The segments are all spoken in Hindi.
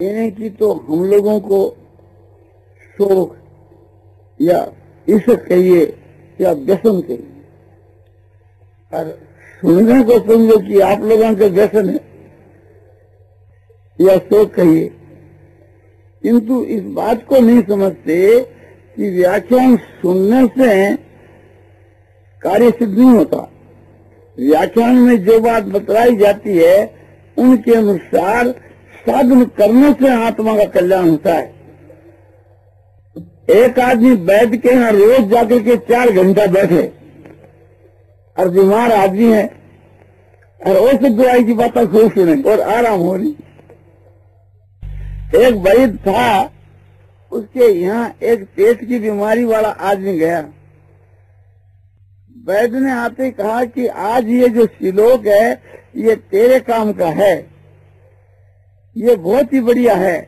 इन्हें की तो हम लोगों को शौक या इश्क कहिए या व्यसन कहिए, और सुनने को समझो कि आप लोगों का व्यसन है या शौक कहिए, किंतु इस बात को नहीं समझते कि व्याख्यान सुनने से कार्य सिद्ध नहीं होता। व्याख्यान में जो बात बतलाई जाती है उनके अनुसार साधन करने से आत्मा का कल्याण होता है। एक आदमी बैठ के यहाँ रोज जाकर के 4 घंटा बैठे और बीमार आदमी है और औषध दवाई की बातें खूब सुने और आराम हो रही। एक वैद्य था, उसके यहाँ एक पेट की बीमारी वाला आदमी गया। वैद्य ने आते ही कहा कि आज ये जो श्लोक है ये तेरे काम का है, ये बहुत ही बढ़िया है,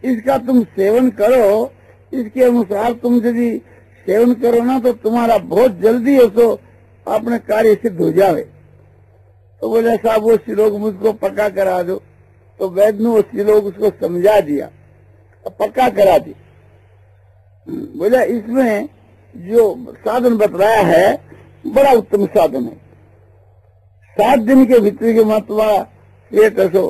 इसका तुम सेवन करो, इसके अनुसार तुम यदि सेवन करो ना तो तुम्हारा बहुत जल्दी है तो अपने कार्य सिद्ध हो जावे। तो बोले साहब वो श्लोक मुझको पक्का करा दो। तो वैद्य ने वो श्लोक उसको समझा दिया और पक्का करा दिया। बोले इसमें जो साधन बतलाया है बड़ा उत्तम साधन है। 7 दिन के भीतर के बाद तुम्हारा पेट ऐसो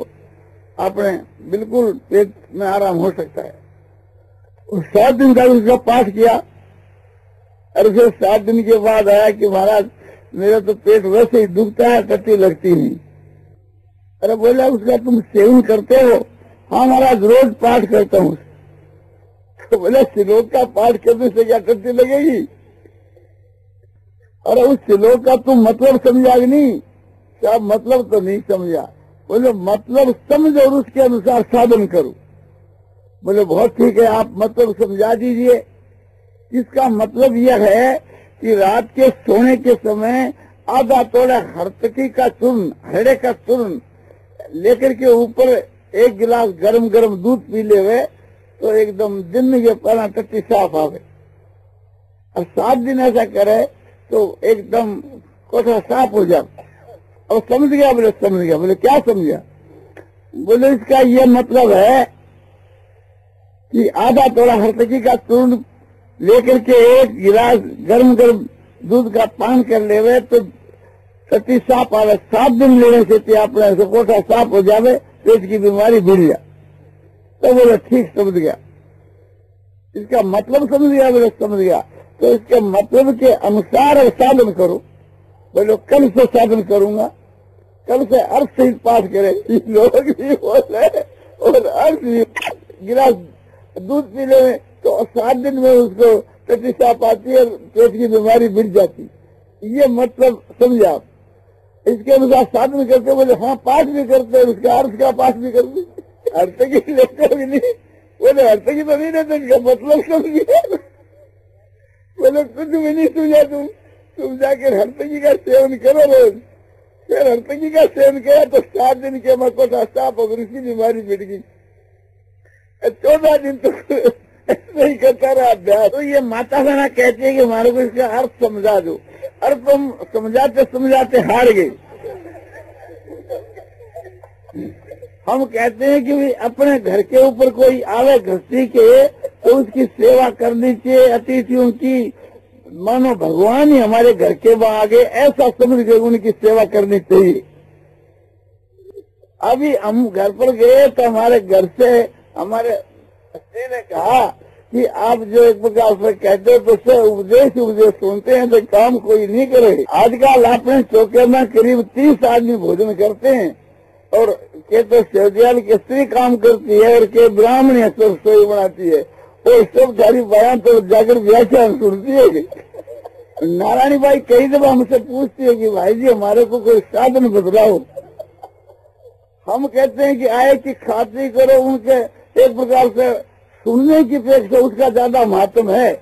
अपने बिल्कुल पेट में आराम हो सकता है। उस 7 दिन तक उसका पाठ किया और फिर 7 दिन के बाद आया कि महाराज मेरा तो पेट वैसे ही दुखता है, टट्टी लगती नहीं। अरे बोला उसका तुम सेवन करते हो? हाँ महाराज रोज पाठ करता हूँ। तो बोला श्लोक का पाठ करने से क्या टट्टी लगेगी? अरे उस श्लोक का तुम मतलब समझा कि नहीं? क्या मतलब तो नहीं समझा। बोले मतलब समझ और उसके अनुसार साधन करो। बोले बहुत ठीक है, आप मतलब समझा दीजिए। इसका मतलब यह है कि रात के सोने के समय आधा तोड़ा हरतकी का चूर्ण, हरे का चूर्ण लेकर के ऊपर 1 गिलास गरम गरम दूध पी लेवे तो एकदम दिन में ये पहला टट्टी साफ आवे। और 7 दिन ऐसा करे तो एकदम कोठा साफ हो जाए। अब समझ गया? बोले समझ गया। बोले क्या समझा? बोले इसका ये मतलब है कि आधा तोड़ा हरतकी का चूर्ण लेकर के 1 गिलास गरम गरम दूध का पान कर लेवे तो टट्टी साफ आवे। 7 दिन लेने से अपने कोठा साफ हो जावे, पेट की बीमारी भूल जा। तो बोले ठीक समझ गया। इसका मतलब समझ गया? बोले समझ गया। तो इसके मतलब के अनुसार साधन करो। बोलो कल से साधन करूंगा, कल से अर्थ सहित पाठ करे। लोग भी बोले और अर्थ गिलास दूध पी ले तो 7 दिन में उसको टट्टी साफ आती है, पेट की बीमारी मिट जाती। ये मतलब समझा आप? इसके अनुसार साधन करते। बोले हाँ पाठ भी करते हैं, उसका अर्थ का पाठ भी करते। अर्थ की लेते भी नहीं। बोले अर्थ की तो नहीं लेते, इसका मतलब समझिए। बोले कुछ भी नहीं समझा तुम जाकर हरतकी का सेवन करो रोज। फिर हरतकी का सेवन किया तो 7 दिन के मकोटा साफ होकर उसकी बीमारी मिट गई। 14 दिन तो ऐसे ही करता रहा अभ्यास। तो ये माता बहना कहती है कि हमारे को इसका अर्थ समझा दो। अर्थ तुम समझाते समझाते हार गए। हम कहते हैं कि भाई अपने घर के ऊपर कोई आवे गृहस्थी के तो उसकी सेवा करनी चाहिए, अतिथियों की मानो भगवान ही हमारे घर के वहां आगे, ऐसा समझ के उनकी सेवा करनी चाहिए। अभी हम घर पर गए तो हमारे घर से हमारे बच्चे ने कहा कि आप जो एक प्रकार से कहते हो तो उससे उपदेश सुनते हैं तो काम कोई नहीं करे। आजकल अपने चौके में करीब 30 आदमी भोजन करते हैं और के तो सेवदियाल की स्त्री काम करती है और के ब्राह्मण रसोई बनाती है और सब सारी बयान तो जाकर व्याख्यान सुनती है। नारायणी भाई कई दफा हमसे पूछती है कि भाई जी हमारे को कोई साधन बदलाओ। हम कहते हैं कि आए की खातिरी करो। उनके एक प्रकार से सुनने की अपेक्षा उसका ज्यादा महत्व है।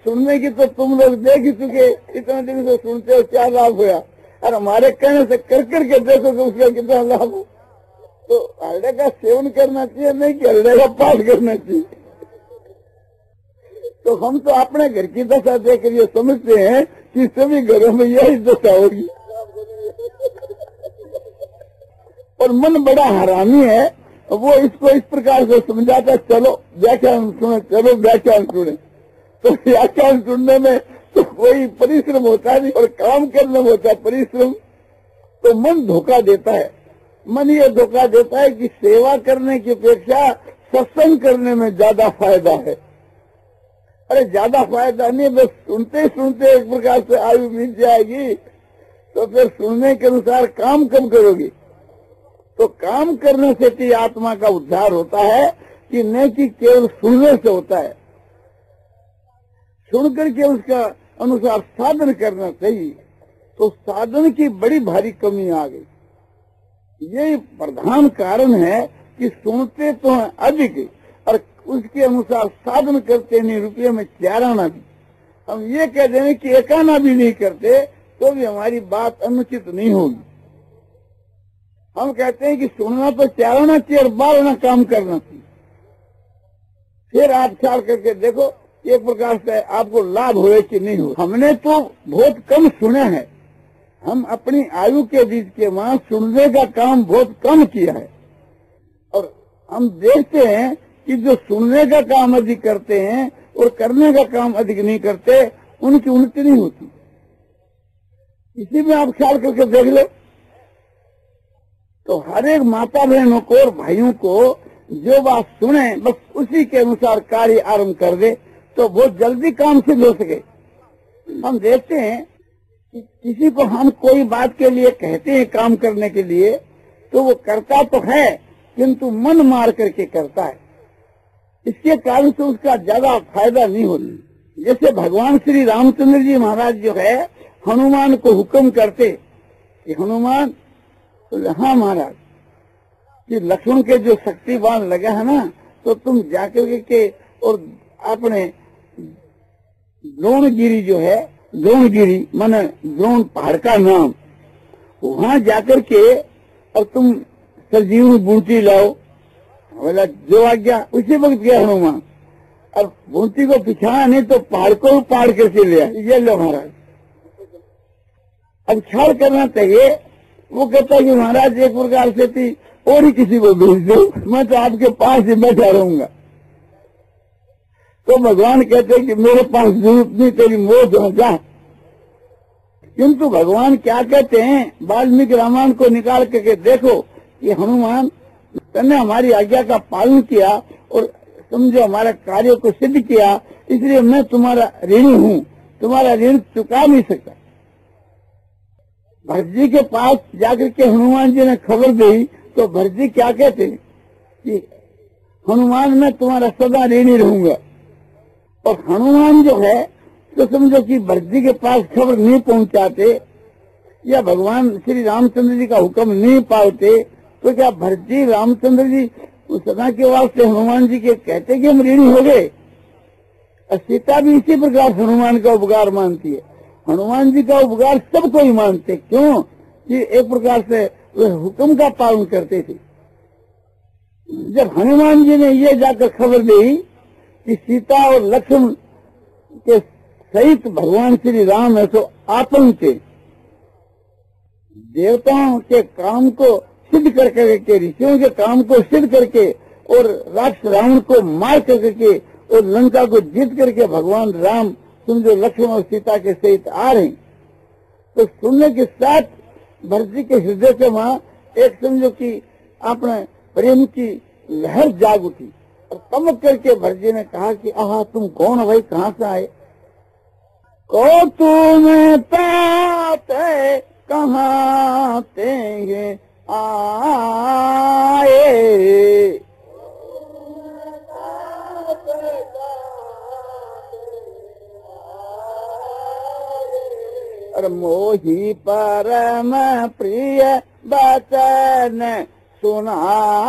सुनने की तो तुम लोग देख ही चुके, इतने दिन से सुनते हो, क्या लाभ हुआ? और हमारे कहने से कर करके देखो कि उसका कितना लाभ हो। तो हरडे का सेवन करना चाहिए, नहीं कि हरडे का पाठ करना चाहिए। तो हम तो अपने घर की दशा देखकर ये समझते हैं कि सभी घरों में यही दशा होगी। और मन बड़ा हरामी है। वो इसको इस प्रकार से समझाता, चलो व्याख्यान सुने, चलो व्याख्यान सुने। तो व्याख्यान सुनने में तो कोई परिश्रम होता नहीं और काम करने में होता है परिश्रम। तो मन धोखा देता है, मन ये धोखा देता है कि सेवा करने की अपेक्षा सत्संग करने में ज्यादा फायदा है। अरे ज्यादा फायदा नहीं, बस सुनते सुनते एक प्रकार से आयु बीत जाएगी, तो फिर सुनने के अनुसार काम कब करोगे? तो काम करने से कि आत्मा का उद्धार होता है कि नहीं कि केवल सुनने से होता है। सुन करके उसका अनुसार साधन करना चाहिए। तो साधन की बड़ी भारी कमी आ गई। यही प्रधान कारण है कि सुनते तो हैं अधिक और उसके अनुसार साधन करते नहीं, रुपये में 4 आना भी। हम ये कह दें कि 1 आना भी नहीं करते तो भी हमारी बात अनुचित नहीं होगी। हम कहते हैं कि सुनना तो 4 आना चाहिए और 12 आना काम करना चाहिए। फिर आप ख्याल करके देखो एक प्रकार से आपको लाभ हुए कि नहीं हो। हमने तो बहुत कम सुना है, हम अपनी आयु के बीच के वहां सुनने का काम बहुत कम किया है। और हम देखते हैं कि जो सुनने का काम अधिक करते हैं और करने का काम अधिक नहीं करते, उनकी उन्नति नहीं होती। इसी में आप ख्याल करके देख लो। तो हर एक माता बहनों को और भाइयों को जो बात सुने बस उसी के अनुसार कार्य आरंभ कर दे तो बहुत जल्दी काम सिद्ध हो सके। हम देखते हैं कि किसी को हम कोई बात के लिए कहते हैं काम करने के लिए, तो वो करता तो है किंतु मन मार करके करता है। इसके कारण से उसका ज्यादा फायदा नहीं होता। जैसे भगवान श्री रामचंद्र जी महाराज जो है हनुमान को हुक्म करते कि हनुमान, तो हाँ महाराज, कि लक्ष्मण के जो शक्तिवान लगा है ना, तो तुम जाकर के और अपने द्रोणगिरी जो है, द्रोणगिरी माने द्रोण पहाड़ का नाम, वहां जाकर के और तुम संजीवनी बूटी लाओ। बोला जो आज्ञा। उसी वक्त गया हनुमान और बूटी को पिछाया नहीं तो पहाड़ को पाड़ करके लिया। ये लो महाराज। अब ख्याल करना चाहिए। वो कहता कि महाराज एक प्रकार से थी और ही किसी को भेज दो, मैं तो आपके पास ही बैठा रहूंगा। तो भगवान कहते कि मेरे पास जरूरत नहीं, तेरी मौत हो जा। किंतु भगवान क्या कहते हैं, वाल्मीकि रामायण को निकाल करके देखो कि हनुमान तुमने हमारी आज्ञा का पालन किया और समझो हमारे कार्य को सिद्ध किया, इसलिए मैं तुम्हारा ऋणी हूँ, तुम्हारा ऋण चुका नहीं सकता। भरत जी के पास जाकर के हनुमान जी ने खबर दी तो भरत जी क्या कहते कि हनुमान मैं तुम्हारा सदा ऋणी रहूंगा। और हनुमान जो है तो समझो कि भरत जी के पास खबर नहीं पहुंचाते या भगवान श्री रामचंद्र जी का हुक्म नहीं पाते, तो क्या भरत जी रामचंद्र जी उस सदा के वास्ते हनुमान जी के कहते कि हम ऋणी हो गए। और सीता भी इसी प्रकार हनुमान का उपकार मानती है। हनुमान जी का उपकार सबको ही मानते, क्यों कि एक प्रकार से वे हुक्म का पालन करते थे। जब हनुमान जी ने ये जाकर खबर दी कि सीता और लक्ष्मण के सहित भगवान श्री राम है, तो आतंक के देवताओं के काम को सिद्ध करके, ऋषियों के काम को सिद्ध करके और राक्षस रावण को मार करके और लंका को जीत करके भगवान राम समझो लक्ष्मण और सीता के सहित आ रहे। तो सुनने के साथ भरत जी के हृदय से वहां एक समझो कि अपने प्रेम की लहर जाग उठी और तमक करके भरत जी ने कहा कि आहा तुम कौन हो भाई, कहाँ से आए? को तुम पाते कहाँ ते आए, मोही परम प्रिय बचन सुनाए।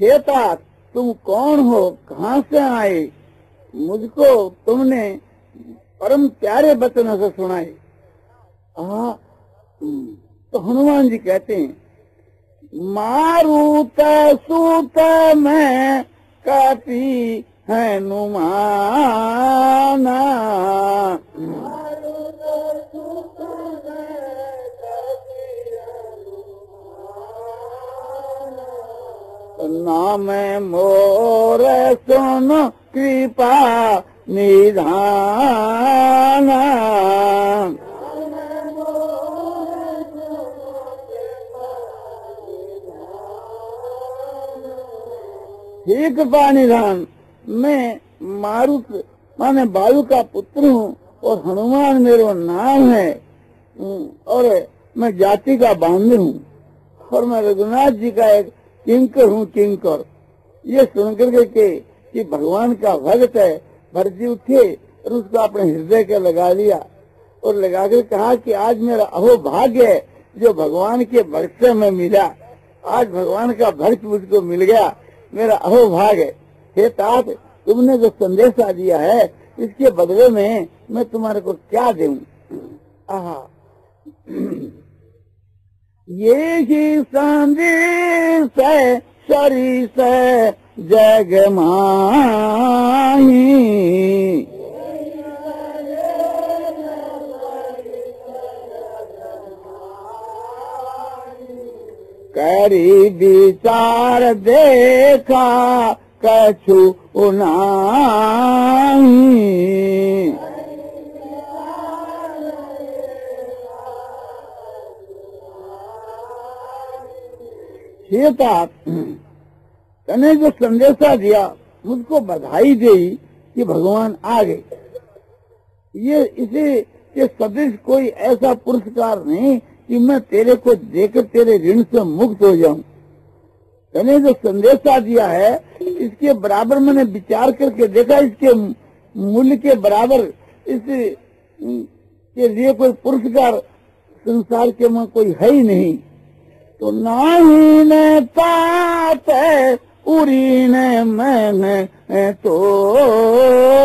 हे तात तुम कौन हो, कहाँ से आए? मुझको तुमने परम प्यारे वचन से सुनाए। तो हनुमान जी कहते हैं मारूत सूत में कपी हनुमाना। नाम मोर सुन कृपा निधाना। हे कृपा निधान, मैं मारुत माने वायु का पुत्र हूँ और हनुमान मेरा नाम है और मैं जाति का बांध हूँ और मैं रघुनाथ जी का एक किंकर हूँ। किंकर ये सुनकर के कि भगवान का भक्त है, भरत जी उठे और उसको अपने हृदय के लगा लिया और लगाकर कहा कि आज मेरा अहो भाग्य है जो भगवान के भक्त से मैं मिला। आज भगवान का भक्त मुझको मिल गया, मेरा अहो भाग है। हे तात, तुमने जो संदेशा दिया है इसके बदले में मैं तुम्हारे को क्या दूं? आहा, ये ही संदेश है शरीस जग माही। करी विचार देखा कछु नाही। तने जो संदेशा दिया मुझको बधाई दी कि भगवान आ गए। ये इसे के सदृश कोई ऐसा पुरस्कार नहीं कि मैं तेरे को देकर तेरे ऋण से मुक्त हो जाऊं। तने जो संदेशा दिया है इसके बराबर मैंने विचार करके देखा, इसके मूल्य के बराबर इस के लिए कोई पुरस्कार संसार के में कोई है ही नहीं। तो नाही ने तात उरी ने मैंने तो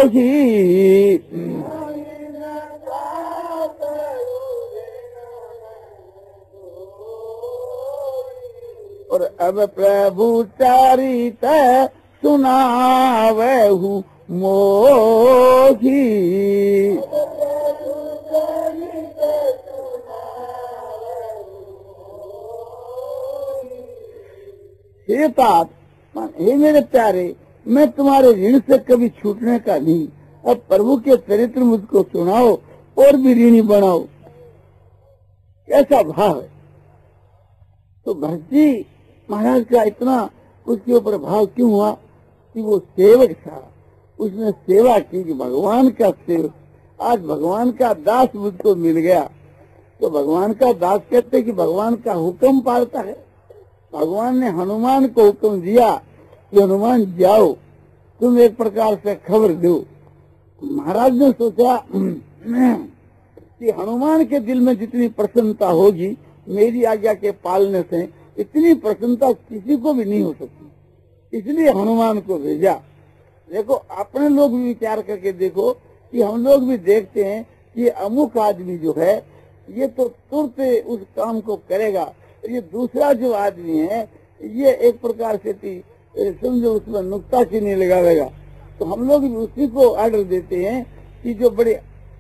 ही। और अब प्रभु चरित सुनावहु मोही। हे तात, हे मेरे प्यारे, मैं तुम्हारे ऋण से कभी छूटने का नहीं। अब प्रभु के चरित्र मुझको सुनाओ और भी ऋणी बनाओ। कैसा भाव है? तो भरत जी महाराज का इतना उसके ऊपर भाव क्यों हुआ कि वो सेवक था, उसने सेवा की कि भगवान का सेवक, आज भगवान का दास मुझको मिल गया। तो भगवान का दास कहते कि भगवान का हुक्म पालता है। भगवान ने हनुमान को हुक्म दिया कि हनुमान जाओ, तुम एक प्रकार से खबर दो। महाराज ने सोचा कि हनुमान के दिल में जितनी प्रसन्नता होगी मेरी आज्ञा के पालने से, इतनी प्रसन्नता किसी को भी नहीं हो सकती, इसलिए हनुमान को भेजा। देखो, अपने लोग भी विचार करके देखो कि हम लोग भी देखते हैं कि अमुक आदमी जो है ये तो तुरंत उस काम को करेगा, ये दूसरा जो आदमी है ये एक प्रकार से समझो उसमें नुक्ताचीनी लगावेगा। तो हम लोग भी उसी को ऑर्डर देते हैं कि जो बड़े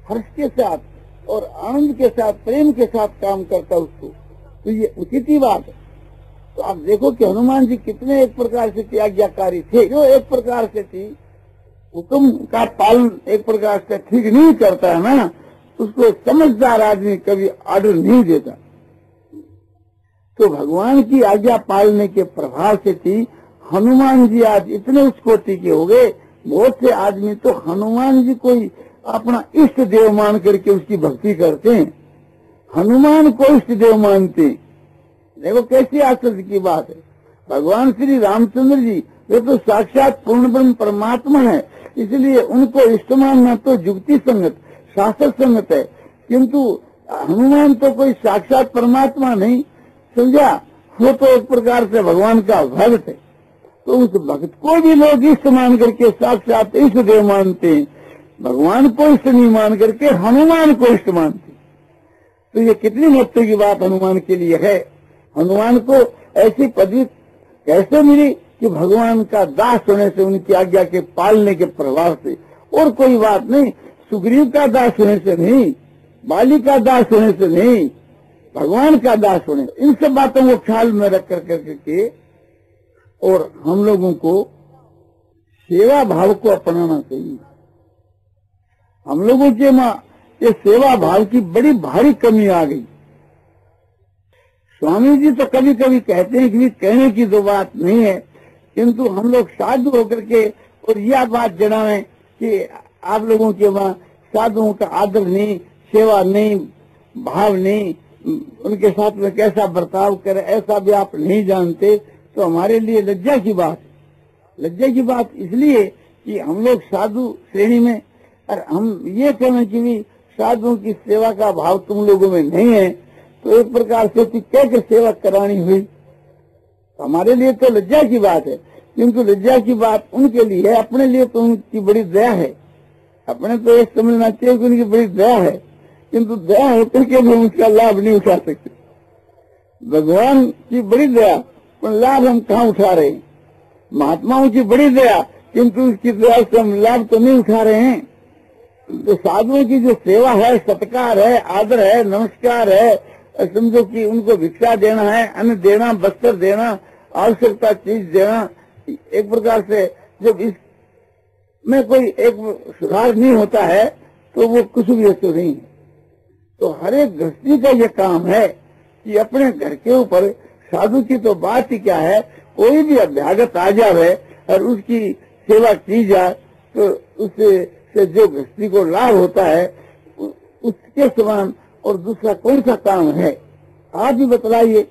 हर्ष के साथ और आनंद के साथ प्रेम के साथ काम करता उसको, तो ये उचित ही बात है। तो आप देखो कि हनुमान जी कितने एक प्रकार से आज्ञाकारी थे। जो एक प्रकार से थी हुक्म का पालन एक प्रकार से ठीक नहीं करता है ना, उसको समझदार आदमी कभी ऑर्डर नहीं देता। तो भगवान की आज्ञा पालने के प्रभाव से थी हनुमान जी आज इतने उस कोटि के हो गए। बहुत से आदमी तो हनुमान जी कोई अपना इष्ट देव मान करके उसकी भक्ति करते हैं, हनुमान को इष्ट देव मानते हैं। देखो कैसी आश्चर्य की बात है। भगवान श्री रामचंद्र जी वे तो साक्षात पूर्ण ब्रह्म परमात्मा है, इसलिए उनको इष्ट मानना तो युक्ति संगत शास्त्र संगत है। किंतु हनुमान तो कोई साक्षात परमात्मा नहीं, समझा, वो तो एक प्रकार से भगवान का भक्त है। तो उस भक्त को भी लोग इष्ट मान करके साक्षात इष्ट देव मानते हैं, भगवान को इष्ट नहीं मान करके हनुमान को इष्ट मानते। तो ये कितनी महत्व की बात हनुमान के लिए है। हनुमान को ऐसी पदवी कैसे मिली कि भगवान का दास होने से, उनकी आज्ञा के पालने के प्रभाव से, और कोई बात नहीं। सुग्रीव का दास होने से नहीं, बाली का दास होने से नहीं, भगवान का दास होने, इन सब बातों को ख्याल में रख कर करके और हम लोगों को सेवा भाव को अपनाना चाहिए। हम लोगों के मां ये सेवा भाव की बड़ी भारी कमी आ गई। स्वामी जी तो कभी कभी कहते हैं कि कहने की तो बात नहीं है, किंतु हम लोग साधु होकर के और यह बात जनाएं कि आप लोगों के वहां साधुओं का आदर नहीं, सेवा नहीं, भाव नहीं, उनके साथ में कैसा बर्ताव करे ऐसा भी आप नहीं जानते, तो हमारे लिए लज्जा की बात है। लज्जा की बात इसलिए कि हम लोग साधु श्रेणी में, और हम ये कहना कि भी साधुओं की सेवा का भाव तुम लोगों में नहीं है, तो एक प्रकार से कहकर सेवा करानी हुई, हमारे लिए तो लज्जा की बात है। किंतु लज्जा की बात उनके लिए है, अपने लिए तो उनकी बड़ी दया है। अपने तो ये समझना चाहिए कि उनकी बड़ी दया है, किंतु दया होकर के भी उसका लाभ नहीं उठा सकते। भगवान की बड़ी दया, पर लाभ हम कहाँ उठा रहे हैं। महात्माओं की बड़ी दया, किंतु उसकी दया से हम लाभ तो नहीं उठा रहे हैं। तो साधुओं की जो सेवा है, सत्कार है, आदर है, नमस्कार है, समझो कि उनको भिक्षा देना है, अन्न देना, वस्त्र देना, आवश्यकता चीज देना, एक प्रकार से जब इसमें कोई एक सुधार नहीं होता है तो वो कुछ भी तो नहीं है। तो हर एक गृहस्थी का ये काम है कि अपने घर के ऊपर, साधु की तो बात ही क्या है, कोई भी अभ्यागत आ जाए और उसकी सेवा की जाए तो उससे जो गृहस्थी को लाभ होता है उसके समान और दूसरा कौन सा काम है। आप भी बतलाइए।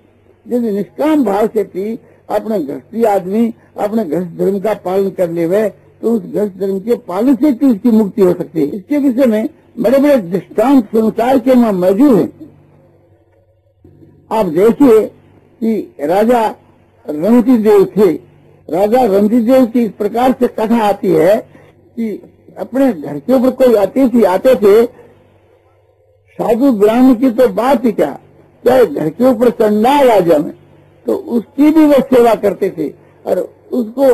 यदि निष्काम भाव से की अपने गृहस्थी आदमी अपने गृहस्थ धर्म का पालन कर ले तो उस गृहस्थ धर्म के पालन से भी उसकी मुक्ति हो सकती है। इसके विषय में बड़े बड़े दृष्टांत संसार के वहां मौजूद हैं। आप देखिए कि राजा रंती देव थे। राजा रंती देव की इस प्रकार से कथा आती है कि अपने घर के ऊपर कोई अतिथि आते थे, साधु ब्राह्मण की तो बात ही क्या, चाहे घर के ऊपर चंडाल आ जाए तो उसकी भी वो सेवा करते थे और उसको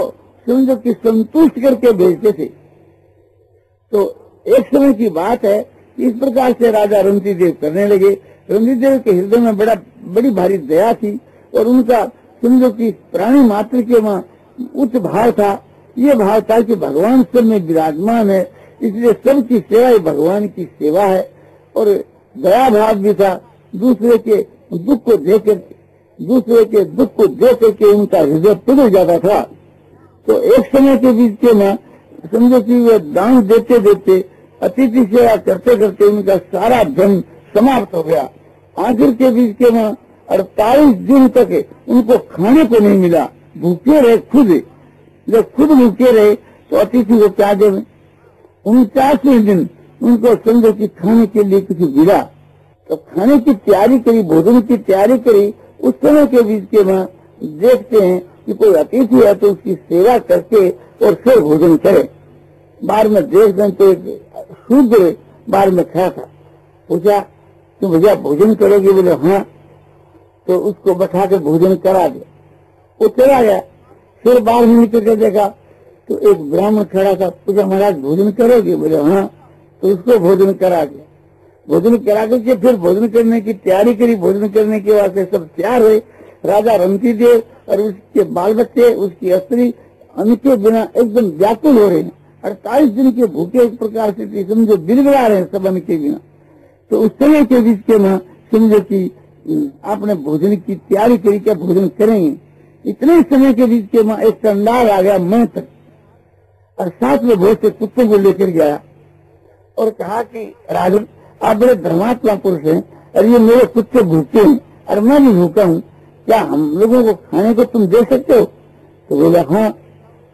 समझो कि संतुष्ट करके भेजते थे। तो एक समय की बात है, इस प्रकार से राजा रंती देव करने लगे। रंती देव के हृदय में बड़ी भारी दया थी और उनका समझो कि प्राणी मात्र के वहां उच्च भाव था। ये भाव था कि भगवान सब में विराजमान है, इसलिए सबकी सेवा ही भगवान की सेवा है। और दया भाव भी था, दूसरे के दुख को देख करके उनका हृदय पिघल जाता था। तो एक समय के बीच के में समझो कि वे दान देते देते, अतिथि सेवा करते करते उनका सारा धन समाप्त हो गया। आखिर के बीच के में 48 दिन तक उनको खाने को नहीं मिला, भूखे रहे खुद। जब खुद भूखे रहे तो अतिथि को क्या देवे। 49वें दिन उनको समझो कि खाने के लिए कुछ मिला, तो खाने की तैयारी करी, भोजन की तैयारी करी। उस समय के बीच के वहां देखते हैं कि कोई अतिथि है तो उसकी सेवा करके और फिर भोजन करे। बाहर में देख दें तो एक शूद्र बाहर में खड़ा था। पूछा तुम भैया भोजन करोगे? बोले हाँ। तो उसको बैठा के भोजन करा दिया, वो चला गया। फिर बाहर में निकल के देखा तो एक ब्राह्मण खड़ा था। पूछा महाराज भोजन करोगे? बोले हाँ। तो उसको भोजन करा दिया। भोजन करा करके फिर भोजन करने की तैयारी करी। भोजन करने के बाद सब तैयार हुए। राजा रंती देव और उसके बाल बच्चे, उसकी स्त्री अन्न के बिना एकदम व्याकुल हो रहे हैं। 48 दिन के भूखे एक प्रकार से समझो बिलबिला रहे हैं सब अन्न के बिना। तो उस समय के बीच के ना समझो कि आपने भोजन की तैयारी करी, क्या भोजन करेंगे। इतने समय के बीच के एक चंडाल आ गया मैं तक, और साथ में बहुत से कुत्तों को लेकर गया और कहा कि राजन आप बड़े धर्मात्मा पुरुष हैं और ये मेरे कुत्ते भूखे हैं और मैं भी भूखा हूँ, क्या हम लोगों को खाने को तुम दे सकते हो? तो बोला हाँ।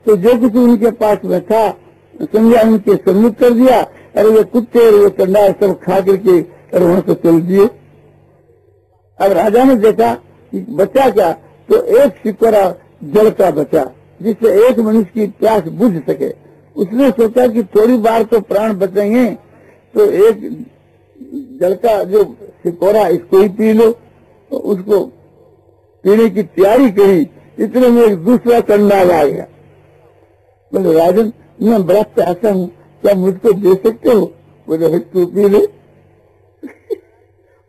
तो जो कुछ उनके पास में था समझा उनके सम्मुख कर दिया और वे कुत्ते और वे चंडाल सब खा करके और वहां से चल दिए। अब राजा ने देखा कि बचा क्या, तो एक सिकोरा जल का बचा जिससे एक मनुष्य की प्यास बुझ सके। उसने सोचा कि थोड़ी बार तो प्राण बचेंगे, तो एक जल का जो सिकोरा इसको ही पी लो। तो उसको पीने की तैयारी करी। इतने में एक दूसरा चंडाल आ गया। बोले राजन, मैं बड़ा प्यासा हूँ, क्या मुझको दे सकते हो? बोले भाई तू पी ले।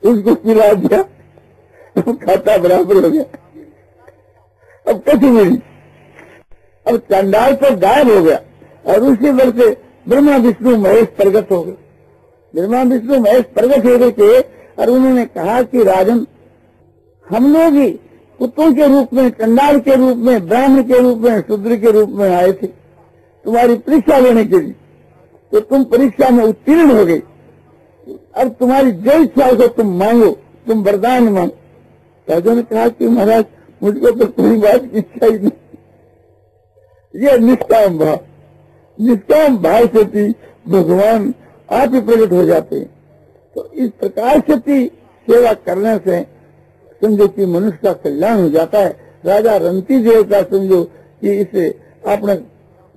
उसको पिला दिया, खाता बराबर हो गया। अब कैसे मिली? अब चंडाल तो गायब हो गया और उसी वर्ष से ब्रह्मा विष्णु महेश प्रकट हो गए। ब्रह्मा विष्णु महेश प्रकट हो गए थे और उन्होंने कहा कि राजन, हम लोग ही कुत्तों के रूप में, चंडाल के रूप में, ब्राह्मण के रूप में, शूद्र के रूप में आए थे तुम्हारी परीक्षा लेने के लिए। तो तुम परीक्षा में उत्तीर्ण हो गई। अब तुम्हारी जो इच्छा हो तुम मांगो, तुम वरदान मांगो। राजा ने कहा कि महाराज मुझको तो कोई बात की इच्छा ही नहीं। ये निष्काम भाव, निष्काम भाव से भी भगवान आप ही प्रकट हो जाते हैं। तो इस प्रकार से भी सेवा करने से समझो कि मनुष्य का कल्याण हो जाता है। राजा रंती देव का समझो कि इसे अपने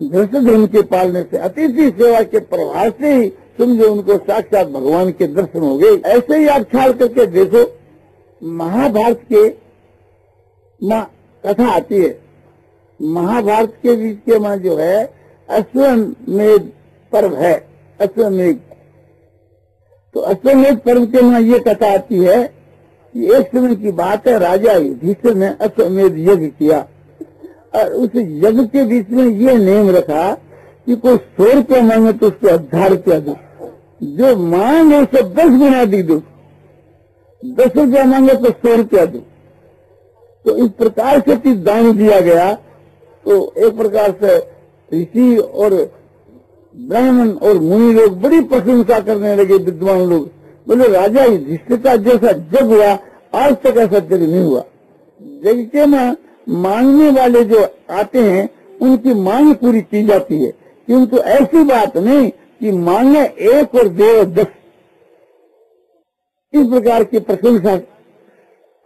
धर्ष धर्म के पालने से, अतिथि सेवा के प्रभाव से ही समझो उनको साक्षात भगवान के दर्शन हो गए। ऐसे ही आप ख्याल करके देखो, महाभारत के कथा आती है। महाभारत के बीच के मां जो है अश्वमेध पर्व है, अश्वमेध। तो अश्वमेध पर्व के मां ये कथा आती है कि एक समय की बात है, राजा युधिष्ठिर ने अश्वमेध यज्ञ किया और उस यज्ञ के बीच में ये नियम रखा कि कोई 100 रुपया मांगे तो उसको 1000 रुपया दो, जो मांगे उसे 10 गुना दी दो, 10 रुपया मांगे तो 100 रुपया दो। तो इस प्रकार से दान दिया गया। तो एक प्रकार से ऋषि और ब्राह्मण और मुनि लोग बड़ी प्रशंसा करने लगे, विद्वान लोग। बोले राजा युधिष्ठिर का जैसा जग हुआ आज तक ऐसा जग नहीं हुआ। जग के मांगने वाले जो आते हैं उनकी मांग पूरी की जाती है, किंतु ऐसी बात नहीं कि मांगे 1 और दे 10। इस प्रकार की प्रशंसा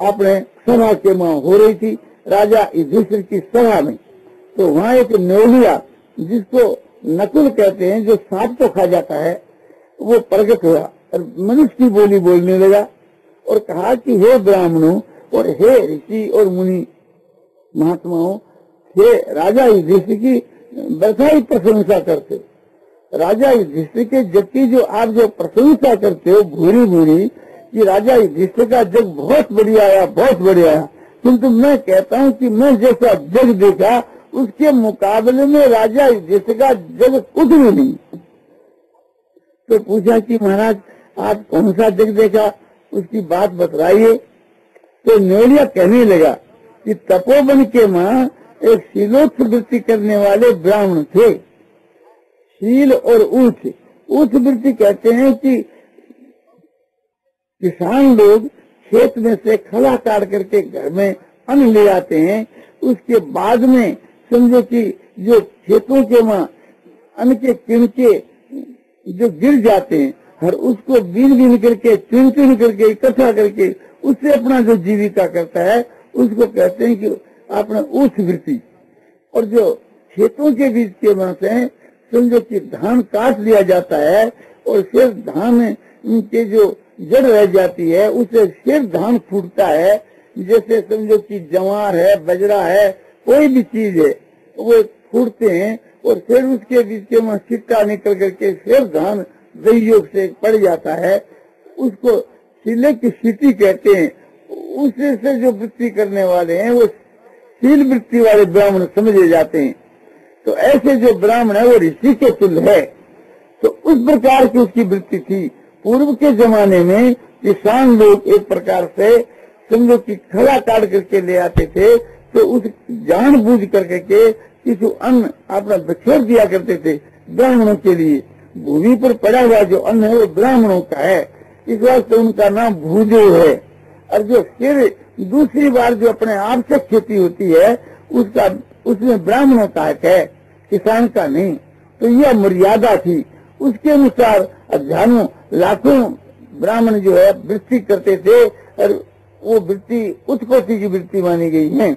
अपने सभा के हो रही थी राजा युधिष्ठिर की सभा में। तो वहाँ एक नेवलिया जिसको नकुल कहते हैं, जो सांप को खा जाता है, वो प्रकट हुआ और मनुष्य की बोली बोलने लगा और कहा कि हे ब्राह्मणों और हे ऋषि और मुनि महात्माओं, हे राजा युधिष्ठिर की बधाई प्रशंसा करते। राजा युधिष्ठिर के जग की जो आप जो प्रशंसा करते हो भूरी भूरी कि राजा युधिष्ठिर का जग बहुत बढ़िया आया, बहुत बढ़िया आया, किंतु मैं कहता हूँ कि मैं जैसा जग देखा उसके मुकाबले में राजा युधिष्ठिर का जग कुछ भी नहीं। तो पूछा कि महाराज आप कौन सा जग देखा, उसकी बात बतलाइए। तो नेवलिया कहने लगा कि तपोवन के मां एक शीलोत्थ वृत्ति करने वाले ब्राह्मण थे। शील और ऊच, ऊच वृत्ति कहते हैं कि किसान लोग खेत में से खला काट करके घर में अन्न ले आते हैं, उसके बाद में समझो कि जो खेतों के अन्न के किनके जो गिर जाते हैं और उसको बीन बीन करके चुन चुन करके इकट्ठा करके उससे अपना जो जीविका करता है उसको कहते हैं कि अपना ऊच वृत्ति। और जो खेतों के बीच के से समझो कि धान काट लिया जाता है और फिर धान के जो जड़ रह जाती है उससे फिर धान फूटता है, जैसे समझो कि जवार है, बजरा है, कोई भी चीज है, वो फूटते हैं और फिर उसके बीच के सिक्का निकल करके फिर धान दहियोग से पड़ जाता है, उसको सिले की सीटी कहते हैं। उससे से जो वृत्ति करने वाले हैं वो शील वृत्ति वाले ब्राह्मण समझे जाते हैं। तो ऐसे जो ब्राह्मण है वो ऋषि के तुल्य है। तो उस प्रकार की उसकी वृत्ति थी। पूर्व के जमाने में किसान लोग एक प्रकार से समझो कि खड़ा काट करके ले आते थे, तो उस जानबूझ करके के किसी अन्न अपना बिखेर दिया करते थे ब्राह्मणों के लिए। भूमि पर पड़ा हुआ जो अन्न है वो ब्राह्मणों का है, इस वास्ते उनका नाम भूदेव है। और जो फिर दूसरी बार जो अपने आप से खेती होती है उसका उसमें ब्राह्मणों का हक है, किसान का नहीं। तो यह मर्यादा थी, उसके अनुसार हजारों लाखों ब्राह्मण जो है वृत्ति करते थे और वो वृत्ति उत्पत्ति की वृत्ति मानी गई है।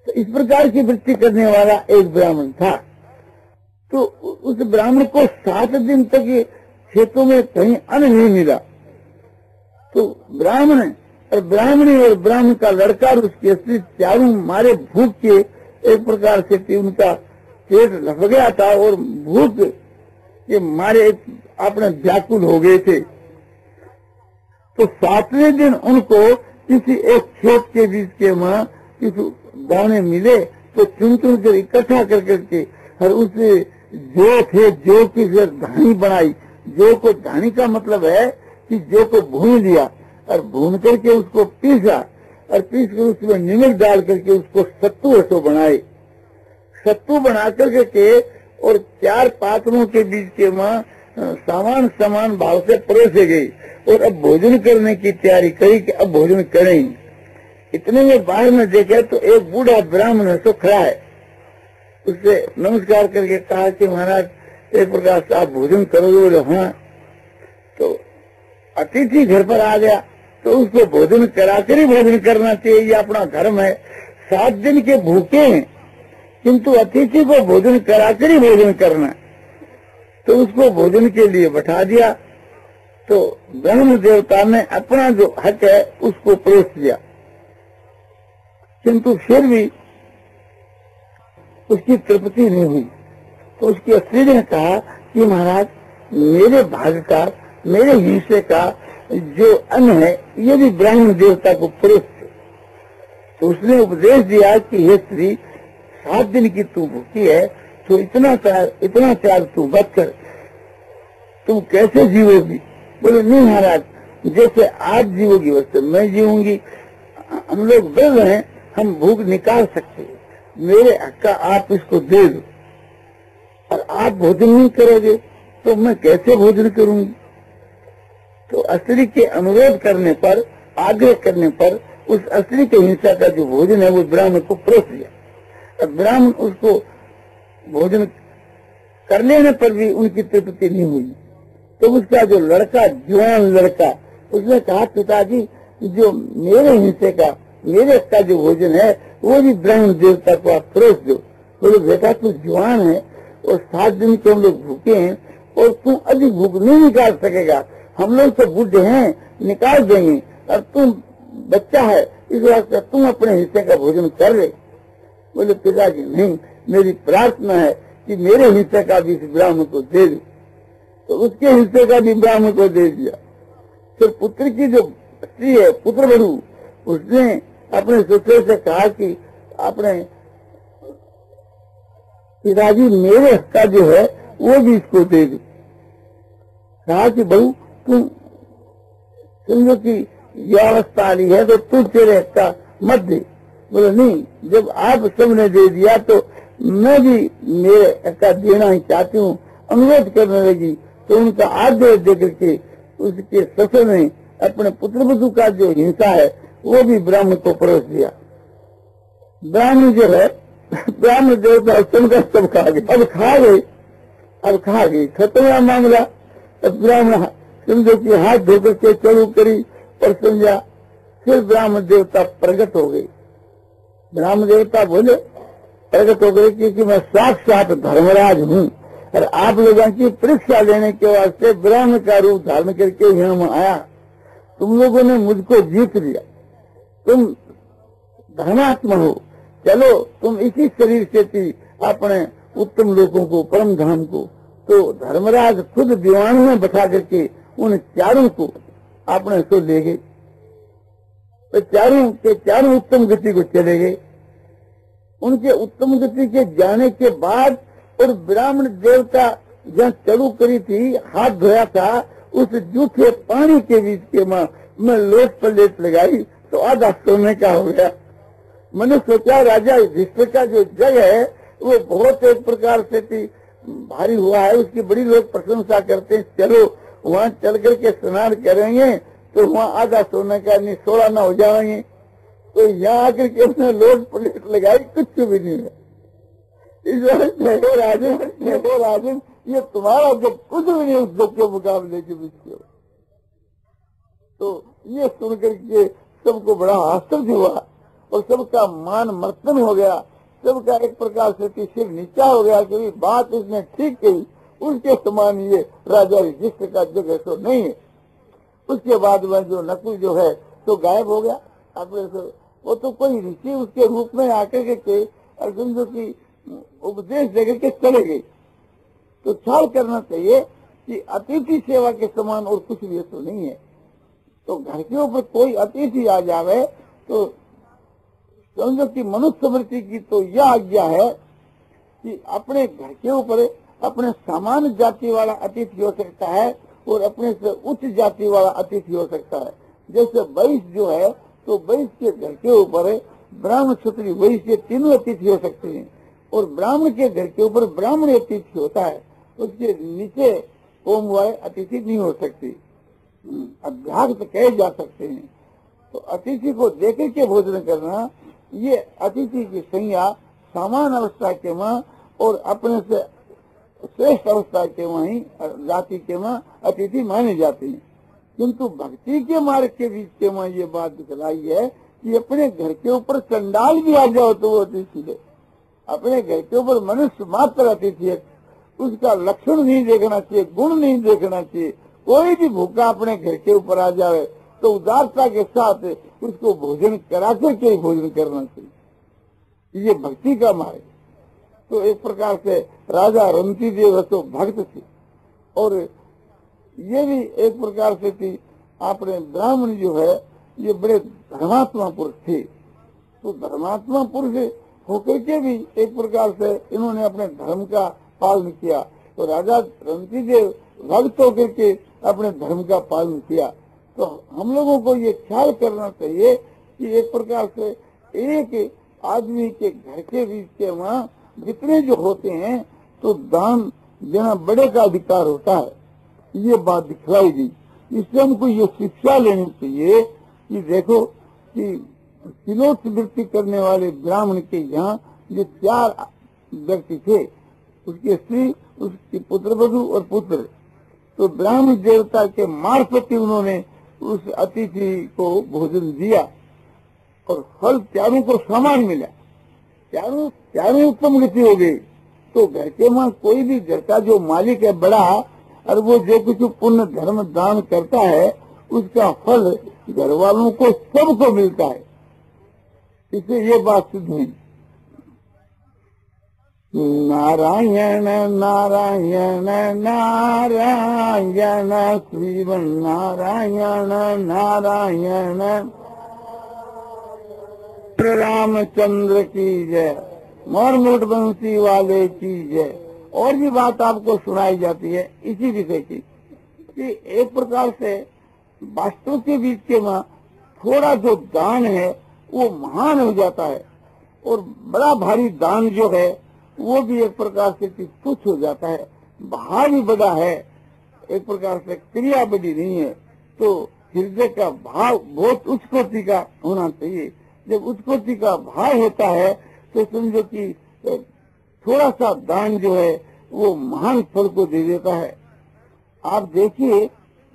तो इस प्रकार की वृत्ति करने वाला एक ब्राह्मण था। तो उस ब्राह्मण को 7 दिन तक खेतों में कहीं अन्न नहीं मिला। तो ब्राह्मण और ब्राह्मणी और ब्राह्मण का लड़का और उसकी स्त्री चारों मारे भूख के एक प्रकार से उनका पेट लग गया था और भूख के मारे अपने व्याकुल हो गए थे। तो 7वें दिन उनको किसी एक खेत के बीच के वहाँ किसी दाने मिले तो चुन चुन कर इकट्ठा कर करके और उसे जो थे जो की धानी बनाई। जो को धानी का मतलब है कि जो को भून लिया और भून करके उसको पीसा और पीस कर उसमें नमक डाल करके उसको सत्तू ऐसो बनाए। सत्तू बना करके और 4 पात्रों के बीच के वहाँ समान भाव से परोसे गई और अब भोजन करने की तैयारी करी कि अब भोजन करें। इतने में बाहर में देखा तो एक बूढ़ा ब्राह्मण है तो खड़ा है। उससे नमस्कार करके कहा कि महाराज एक प्रकार से आप भोजन करोगे? बोले हाँ। तो अतिथि घर पर आ गया तो उसको भोजन कराकर ही भोजन करना चाहिए, ये अपना धर्म है। 7 दिन के भूखे हैं किंतु अतिथि को भोजन कराकर ही भोजन करना। तो उसको भोजन के लिए बैठा दिया। तो ब्रह्म देवता ने अपना जो हक है उसको परोस दिया, किंतु फिर भी उसकी तृप्ति नहीं हुई। तो उसकी स्त्री ने कहा कि महाराज मेरे भाग का मेरे हिस्से का जो अन्न है ये भी ब्राह्मण देवता को परोस दो। तो उसने उपदेश दिया कि हे स्त्री 7 दिन की तू भूखी है तो इतना त्याग तू मत कर, तुम कैसे जीवोगी? बोले नहीं महाराज, जैसे आप जीवोगी वैसे मैं जीवूंगी। हम लोग वृद्ध हैं, हम भूख निकाल सकते, मेरे हक का आप इसको दे दो। और आप भोजन नहीं करोगे तो मैं कैसे भोजन करूंगी? तो स्त्री के अनुरोध करने पर, आग्रह करने पर उस स्त्री के हिंसा का जो भोजन है वो ब्राह्मण को परोस दिया। और ब्राह्मण उसको भोजन कर लेने पर भी उनकी तृप्ति नहीं हुई। तो उसका जो लड़का, जवान लड़का, उसने कहा पिताजी जो मेरे हिस्से का, मेरे का जो भोजन है वो भी ब्राह्मण देवता को आप परोस दो। बोले बेटा तू जवान है और 7 दिन के हम लोग भूखे हैं और तू अधिक भूख नहीं निकाल सकेगा। हम लोग तो बुढ़े हैं, निकाल देंगे, और तुम बच्चा है इस वास्ते तुम अपने हिस्से का भोजन कर ले। बोले पिताजी नहीं, मेरी प्रार्थना है कि मेरे हिस्से का भी इस ब्राह्मण को दे दो। तो उसके हिस्से का भी ब्राह्मण को दे दिया। फिर पुत्र की जो स्त्री है, पुत्र बधू, उसने अपने ससुर से कहा कि अपने पिताजी मेरे हक का जो है वो भी इसको दे दो। कहा कि बहू तुम समझो कि यह अवस्था आ रही है तो तू तेरे हक का मत दे। बोले नहीं, जब आप सबने दे दिया तो मैं भी मेरे हक का देना ही चाहती हूँ। अनुरोध करने लगी तो उनका आदेश दे करके उसके ससुर ने अपने पुत्र वधू का जो हिंसा है वो भी ब्राह्मण को परोस दिया। ब्राह्मण जो है, ब्राह्मण देवता सब खा गए। अब खा गई, खत्म हुआ मामला। अब ब्राह्मण समझो कि हाथ धोकर के चलू करी और समझा। फिर ब्राह्मण देवता प्रकट हो गई। ब्राह्मण देवता बोले प्रकट हो गए क्योंकि मैं साक्षात धर्मराज हूँ और आप लोगों की परीक्षा लेने के वास्ते ब्राह्मण का रूप धारण करके यहाँ में आया। तुम लोगों ने मुझको जीत लिया, तुम धर्मात्मा हो, चलो तुम इसी शरीर से थी अपने उत्तम लोगों को, परम धाम को। तो धर्मराज खुद दीवान में बैठा करके उन चारों को अपने सो ले गए। तो चारों के चारों उत्तम गति को चले गए। उनके उत्तम गति के जाने के बाद और ब्राह्मण देवता जहाँ चलू करी थी, हाथ धोया था, उस जूठे पानी के बीच के मैं लोट पर लेट लगाई तो आधा सोने का हो गया। मैंने सोचा राजा युधिष्ठिर का जो जग है वो बहुत एक प्रकार से भारी हुआ है, उसकी बड़ी लोग प्रशंसा करते हैं। चलो वहाँ चल करके स्नान करेंगे तो वहाँ आधा सोने का नहीं, 16 न हो जाएंगे। तो यहाँ आकर के उसने लोट प्लेट लगाई, कुछ भी नहीं है। इस राजन ये तुम्हारा जो कुछ भी नहीं उस दुख के मुकाबले के बीच। तो ये सुनकर के सबको बड़ा आश्चर्य हुआ और सबका मान मर्तन हो गया। सबका एक प्रकार से सिर नीचा हो गया कि बात उसने ठीक कही, उसके समान ये राजा युधिष्ठिर का जग ऐसा नहीं है। उसके बाद में जो नकुल जो है तो गायब हो गया अपने से। वो तो कोई ऋषि उसके रूप में आकर के अर्जुन जो की उपदेश देकर के चले गए। तो ख्याल करना चाहिए कि अतिथि सेवा के समान और कुछ भी तो नहीं है। तो घर के ऊपर कोई अतिथि आ जावे तो समझो कि मनुष्य वृत्ति की तो यह आज्ञा है कि अपने घर के ऊपर अपने सामान्य जाति वाला अतिथि हो सकता है और अपने से उच्च जाति वाला अतिथि हो सकता है। जैसे वैश्य जो है तो वैश्य के घर के ऊपर ब्राह्मण क्षत्रिय वैश्य तीनों अतिथि हो सकते हैं और ब्राह्मण के घर के ऊपर ब्राह्मण अतिथि होता है, उसके नीचे कोम वाले अतिथि नहीं हो सकती, अभ्यागत कहे जा सकते हैं। तो अतिथि को देकर के भोजन करना ये अतिथि की संज्ञा सामान्य अवस्था के वहाँ और अपने से श्रेष्ठ अवस्था के वहीं जाति के वहाँ अतिथि माने जाते हैं। किंतु भक्ति के मार्ग के बीच के वहाँ ये बात दिखलाई है कि अपने घर के ऊपर चंडाल भी आ जाओ तो वो अतिथि है। अपने घर के ऊपर मनुष्य मात्र अतिथि है, उसका लक्षण नहीं देखना चाहिए, गुण नहीं देखना चाहिए। कोई भी भूखा अपने घर के ऊपर आ जाए तो उदारता के साथ उसको भोजन करा करके ही भोजन करना चाहिए। ये भक्ति का मार्ग। तो एक प्रकार से राजा रंती देव तो भक्त थे और ये भी एक प्रकार से थी। आपने ब्राह्मण जो है ये बड़े धर्मात्मा पुरुष थे। तो धर्मात्मा पुरुष होकर के भी एक प्रकार से इन्होंने अपने धर्म का पालन किया। तो राजा रंती देव भक्त होकर के अपने धर्म का पालन किया। तो हम लोगों को ये ख्याल करना चाहिए कि एक प्रकार से एक आदमी के घर के बीच के वहाँ जितने जो होते हैं तो दान देना बड़े का अधिकार होता है। ये बात दिखलाई दी। इससे हमको ये शिक्षा लेनी चाहिए कि देखो कि किलोच वृत्ति करने वाले ब्राह्मण के यहाँ ये 4 व्यक्ति थे, उसकी स्त्री, उसकी पुत्रवधू और पुत्र। तो ब्राह्मण देवता के मार्फत उन्होंने उस अतिथि को भोजन दिया और फल चारों को समान मिला। चारों उत्तम गति हो गई। तो घर के वहाँ कोई भी घर का जो मालिक है बड़ा और वो जो कुछ पुण्य धर्म दान करता है उसका फल घर वालों को सबको मिलता है। इससे ये बात सिद्ध हुई। नारायण नारायण नारायण श्रीमन नारायण नारायण रामचंद्र की जय, मोर मोट बंसी वाले की जय। और भी बात आपको सुनाई जाती है इसी विषय की कि एक प्रकार से वास्तव के बीच के वहाँ थोड़ा जो दान है वो महान हो जाता है और बड़ा भारी दान जो है वो भी एक प्रकार से तुच्छ हो जाता है। भाव भी बड़ा है, एक प्रकार से क्रिया बड़ी नहीं है। तो हृदय का भाव बहुत उच्च कोटि का होना चाहिए। जब उच्च कोटि का भाव होता है तो समझो कि थोड़ा सा दान जो है वो महान फल को दे देता है। आप देखिए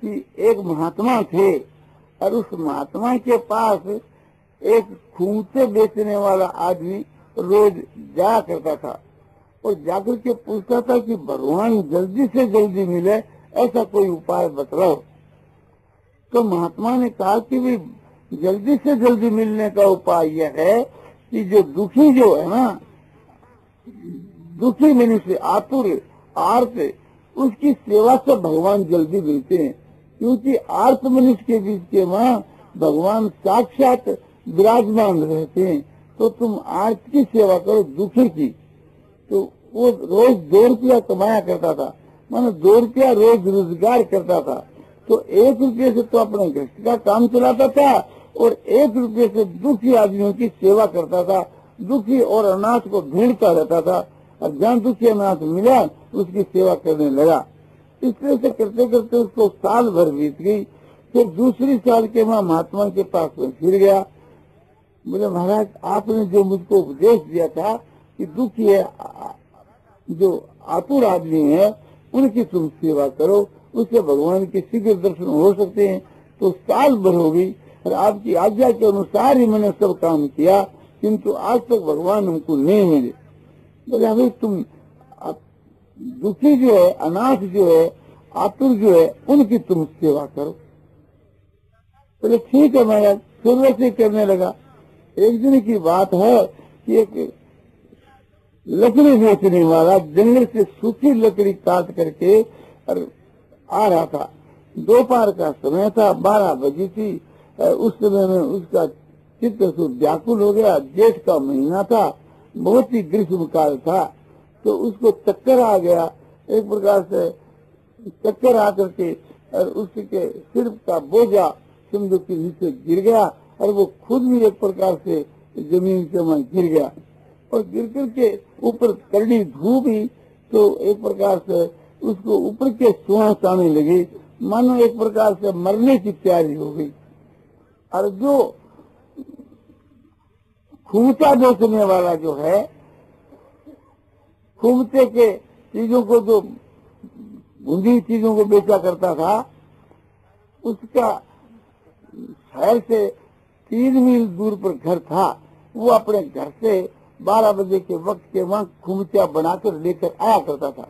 कि एक महात्मा थे और उस महात्मा के पास एक खूंटे बेचने वाला आदमी रोज जाया करता था और जाकर के पूछता था कि भगवान जल्दी से जल्दी मिले, ऐसा कोई उपाय बतलाओ। तो महात्मा ने कहा कि भी जल्दी से जल्दी मिलने का उपाय यह है कि जो दुखी जो है ना, दुखी मनुष्य आतुर आर्त, उसकी सेवा से भगवान जल्दी मिलते हैं। क्योंकि आर्त मनुष्य के बीच के वहाँ भगवान साक्षात विराजमान रहते हैं। तो तुम आर्त की सेवा करो, दुखी की। तो वो रोज 2 रुपया कमाया करता था, मानो 2 रुपया रोज रोजगार करता था। तो 1 रुपये से तो अपने घर का काम चलाता था और 1 रुपये से दुखी आदमियों की सेवा करता था। दुखी और अनाथ को ढूंढता रहता था और जहाँ दुखी अनाथ मिला उसकी सेवा करने लगा। इस तरह से करते करते उसको साल भर बीत गई। फिर दूसरी साल के वहाँ महात्मा के पास में फिर गया। बोले महाराज आपने जो मुझको उपदेश दिया था कि दुखी है, जो आतुर आदमी है उनकी तुम सेवा करो, उससे भगवान के शीघ्र दर्शन हो सकते हैं। तो साल भर हो गई और आपकी आज्ञा के अनुसार ही मैंने सब काम किया, किंतु आज तक भगवान हमको नहीं मिले। बोले अभी तुम दुखी जो है, अनाथ जो है, आतुर जो है, उनकी तुम सेवा करो। बोले ठीक है महाराज, शुरू से करने लगा। एक दिन की बात है कि एक लकड़ी बेचने वाला जंगल से सूखी लकड़ी काट करके और आ रहा था। दोपहर का समय था, 12 बजी थी। उस समय में उसका चित्त व्याकुल हो गया। जेठ का महीना था, बहुत ही ग्रीष्म काल था, तो उसको चक्कर आ गया। एक प्रकार से चक्कर आकर के और उसके सिर का बोझा समझो के नीचे गिर गया और वो खुद भी एक प्रकार से जमीन के वहां गिर गया और गिर करके ऊपर करड़ी धूप ही, तो एक प्रकार से उसको ऊपर के सुहास आने लगी, मानो एक प्रकार से मरने की तैयारी हो गई। और जो खूंटा बेचने वाला जो है, खूंटे के चीजों को, जो भूंगी चीजों को बेचा करता था, उसका शहर से 3 मील दूर पर घर था। वो अपने घर से 12 बजे के वक्त के वहां खुमचा बनाकर लेकर आया करता था।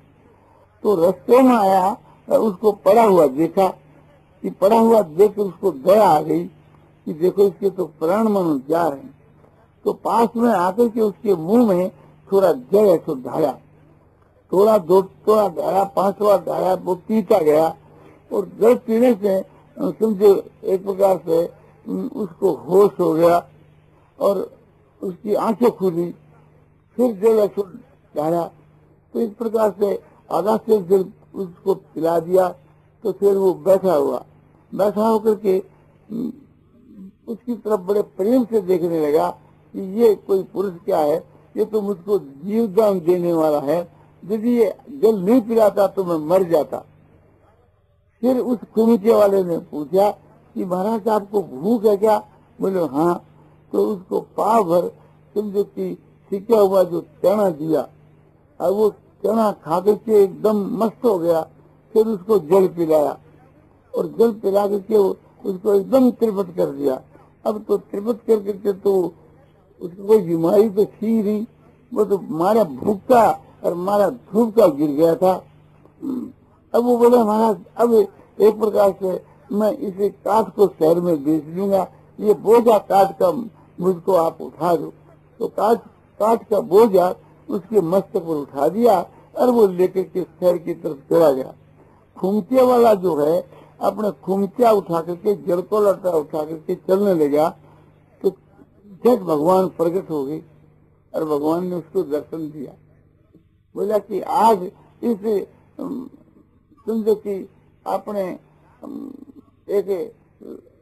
तो रास्ते में आया, उसको पड़ा हुआ देखा कि पड़ा हुआ देखकर उसको दया आ गई कि देखो इसके तो प्राण मनुष्य जा रहे हैं। तो पास में आकर के उसके मुंह में थोड़ा जल ऐसा ढाया, थोड़ा ढाया, 5 बार ढाया, वो पीता गया और जल पीने से समझो एक प्रकार से उसको होश हो गया और उसकी आंखें खुली। फिर जल ऐसा ढाया, तो इस प्रकार से आधा से जल उसको पिला दिया। तो फिर वो बैठा होकर के उसकी तरफ बड़े प्रेम से देखने लगा कि ये कोई पुरुष क्या है, ये तो मुझको जीवदान देने वाला है, यदि ये जल नहीं पिलाता तो मैं मर जाता। फिर उस खुमचे वाले ने पूछा कि महाराज आपको भूख है क्या? बोले हाँ। तो उसको पाव भर समझो कि सीखा हुआ जो चना दिया और वो चना खा के एकदम मस्त हो गया। फिर उसको जल पिलाया और जल पिला करके उसको एकदम त्रिपट कर दिया। अब तो त्रिपट कर करके तो उसको कोई बीमारी तो थी नहीं, वो तो मारा भूखा और मारा धूप का गिर गया था। अब वो बोला महाराज अब एक प्रकार से मैं इसे काठ को शहर में बेच दूंगा, ये बोझा काठ का मुझको आप उठा दो। तो काठ का बोझा उसके मस्तक पर उठा दिया और वो लेकर के शहर की तरफ चला गया। खुमचे वाला जो है अपने खुमचा उठा करके जड़ को लटा उठा करके चलने लगा, तो जब भगवान प्रकट हो गई और भगवान ने उसको दर्शन दिया। बोला कि आज इस समझो कि आपने एक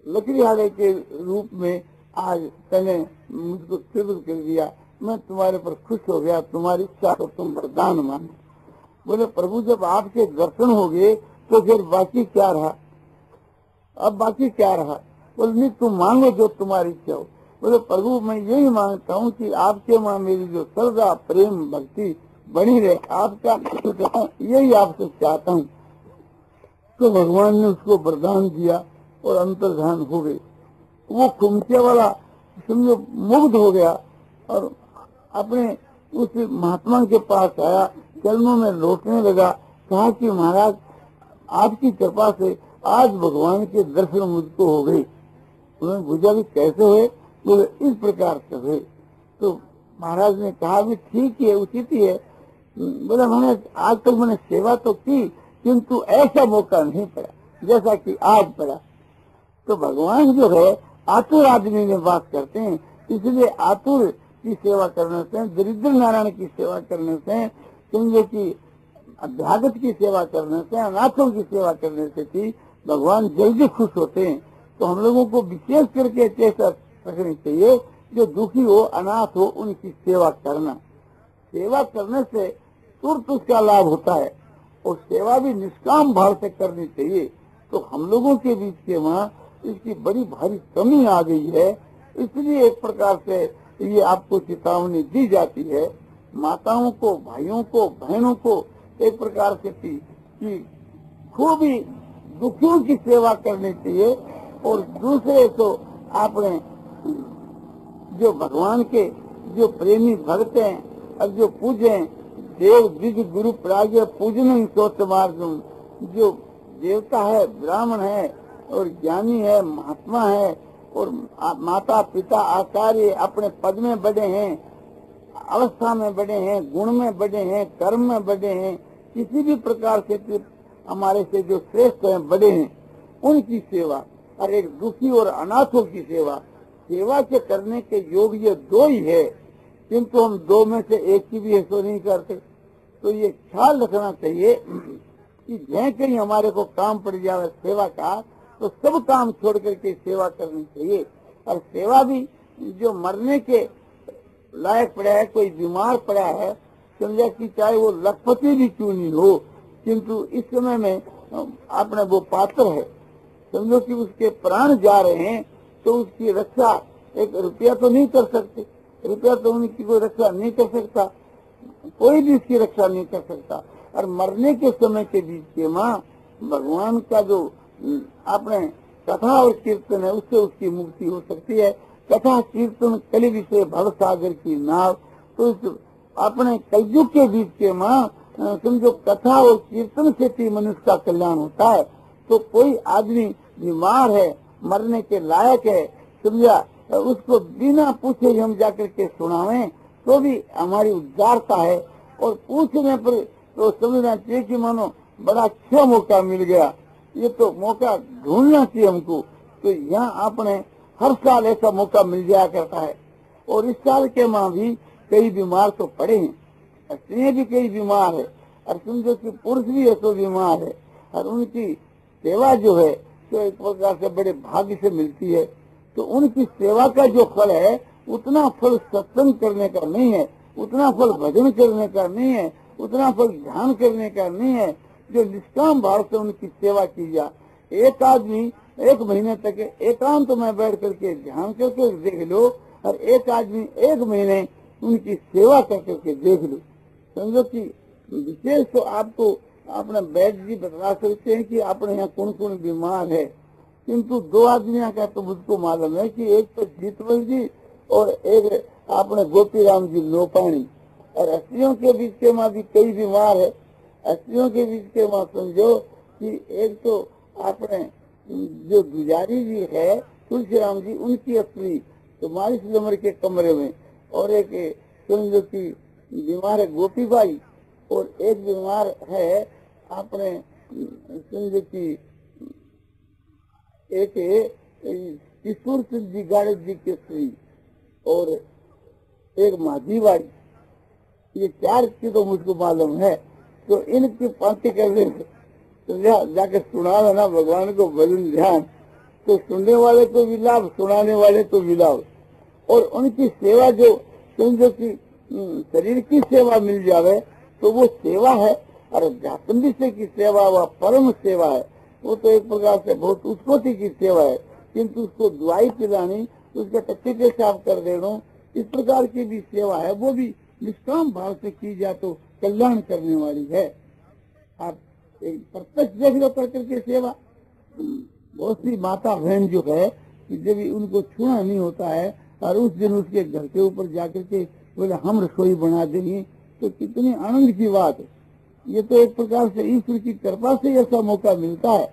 लकड़ीहारे के रूप में आज तने मुझको त्रिपुर कर दिया, मैं तुम्हारे पर खुश हो गया, तुम्हारी इच्छा को तुम वरदान मानो। बोले प्रभु जब आपके दर्शन हो गए तो फिर बाकी क्या रहा? अब बाकी क्या रहा? बोले नहीं तुम मांगो जो तुम्हारी इच्छा हो। बोले प्रभु मैं यही मांगता हूँ कि आपके माँ मेरी जो श्रद्धा प्रेम भक्ति बनी रहे, आपका यही आपसे चाहता हूँ। तो भगवान ने उसको वरदान दिया और अंतर्धान हो गए। वो खुमचे वाला समझो मुग्ध हो गया और अपने उस महात्मा के पास आया, चरणों में लौटने लगा, कहा कि महाराज आपकी कृपा से आज भगवान के दर्शन मुझको हो गए। उन्होंने पूछा कि कैसे हुए? बोले इस प्रकार से हुए। तो महाराज ने कहा भी ठीक है, उचित ही है। बोला महाराज आज तक मैंने सेवा तो की किंतु ऐसा मौका नहीं पड़ा जैसा कि आज पड़ा। तो भगवान जो है आतुर आदमी में बात करते हैं, इसलिए आतुर की सेवा करने से, दरिद्र नारायण की सेवा करने से, समझो कि अभ्यागत की सेवा करने से, अनाथों की सेवा करने से भी भगवान जल्दी खुश होते हैं। तो हम लोगों को विशेष करके चेष्टा रखनी चाहिए, जो दुखी हो अनाथ हो उनकी सेवा करना। सेवा करने से तुरंत उसका लाभ होता है और सेवा भी निष्काम भाव से करनी चाहिए। तो हम लोगों के बीच के वहाँ इसकी बड़ी भारी कमी आ गई है, इसलिए एक प्रकार से ये आपको चेतावनी दी जाती है। माताओं को, भाइयों को, बहनों को एक प्रकार से कि खूब ही दुखियों की सेवा करनी चाहिए। और दूसरे तो आपने जो भगवान के जो प्रेमी भक्त हैं और जो पूजे देव द्विज गुरु प्राज्ञ पूजन सोच मार्ग, जो देवता है, ब्राह्मण है, और ज्ञानी है, महात्मा है, और माता पिता आचार्य अपने पद में बढ़े हैं, अवस्था में बढ़े हैं, गुण में बढ़े हैं, कर्म में बढ़े हैं, किसी भी प्रकार से हमारे से जो श्रेष्ठ हैं, बड़े हैं, उनकी सेवा और एक दुखी और अनाथों की सेवा, सेवा के करने के योग ये दो ही है, किंतु हम दो में से एक की भी हिस्सा नहीं करते। तो ये ख्याल रखना चाहिए कि जहाँ कहीं हमारे को काम पड़ जाए सेवा का, तो सब काम छोड़ करके सेवा करनी चाहिए। और सेवा भी जो मरने के लायक पड़ा है, कोई बीमार पड़ा है, समझा कि चाहे वो लखपति भी क्यों नहीं हो, किंतु इस समय में आपने वो पात्र है, समझो कि उसके प्राण जा रहे हैं, तो उसकी रक्षा एक रुपया तो नहीं कर सकते, रुपया तो उनकी कोई रक्षा नहीं कर सकता, कोई भी उसकी रक्षा नहीं कर सकता। और मरने के समय के बीच के माँ भगवान का जो आपने कथा और कीर्तन है, उससे उसकी मुक्ति हो सकती है। कथा कीर्तन कलि विषय भव सागर की नाव, तो अपने कलयुग के बीच के माँ समझो कथा और कीर्तन से भी मनुष्य का कल्याण होता है। तो कोई आदमी बीमार है, मरने के लायक है, समझा, उसको बिना पूछे हम जाकर के सुनावें तो भी हमारी उदारता है। और पूछने पर तो समझना चाहिए कि मानो बड़ा अच्छा मौका मिल गया, ये तो मौका ढूंढना चाहिए हमको। तो यहाँ आपने हर साल ऐसा मौका मिल जाया करता है। और इस साल के माँ भी कई बीमार तो पड़े हैं, स्त्रियाँ भी कई बीमार है, और समझो कि पुरुष भी ऐसा बीमार है, और उनकी सेवा जो है तो एक प्रकार से बड़े भाग्य से मिलती है। तो उनकी सेवा का जो फल है, उतना फल सत्संग करने का नहीं है, उतना फल भजन करने का नहीं है, उतना फल ध्यान करने का नहीं है, जो निष्काम भाव से उनकी सेवा की जाए। एक आदमी एक महीने तक एकांत में बैठ करके ध्यान करके देख लो, और एक आदमी एक महीने उनकी सेवा करके देख लो, समझो कि विशेष तो आपको अपना वैद्य जी बता सकते हैं कि अपने यहाँ कौन कौन बीमार है। किंतु दो आदमियों का तो मुझको मालूम है कि एक तो जीतवल जी और एक आपने गोपीराम जी लोपाणी। और अस्थियों के बीच के माँ भी कई बीमार है। अस्थियों के बीच के माँ समझो कि एक तो आपने जो दुजारी जी है तुलसीराम जी, उनकी अस्त्री तो 42 नंबर के कमरे में, और एक समझो कि बीमार है गोपीबाई, और एक बीमार है आपने समझो कि एक किशोर सिंह जी गाड़े जी के स्त्री, और एक माझीवाड़ी। ये 4 की तो मुझको मालूम है। तो इनकी पांति कर दे तो जाकर सुना देना भगवान को भजन ध्यान, तो सुनने वाले को भी लाभ, सुनाने वाले को भी लाभ। और उनकी सेवा जो समझो कि शरीर की सेवा मिल जावे तो वो सेवा है, और अध्यात्म विषय की सेवा वह परम सेवा है। वो तो एक प्रकार से बहुत उत्पत्ति की सेवा है, किंतु उसको दवाई पिलानी, उसके टट्टी पे साफ कर देना, इस प्रकार की भी सेवा है, वो भी निष्काम भाव से की जाए तो कल्याण करने वाली है। आप एक प्रत्यक्ष देख लो प्रकृति की सेवा। बहुत सी माता बहन जो है कि जब उनको छूना नहीं होता है, और उस दिन उसके घर के ऊपर जाकर के बोले हम रसोई बना देंगे, तो कितनी आनंद की बात है। ये तो एक प्रकार से ईश्वर की कृपा से ऐसा मौका मिलता है।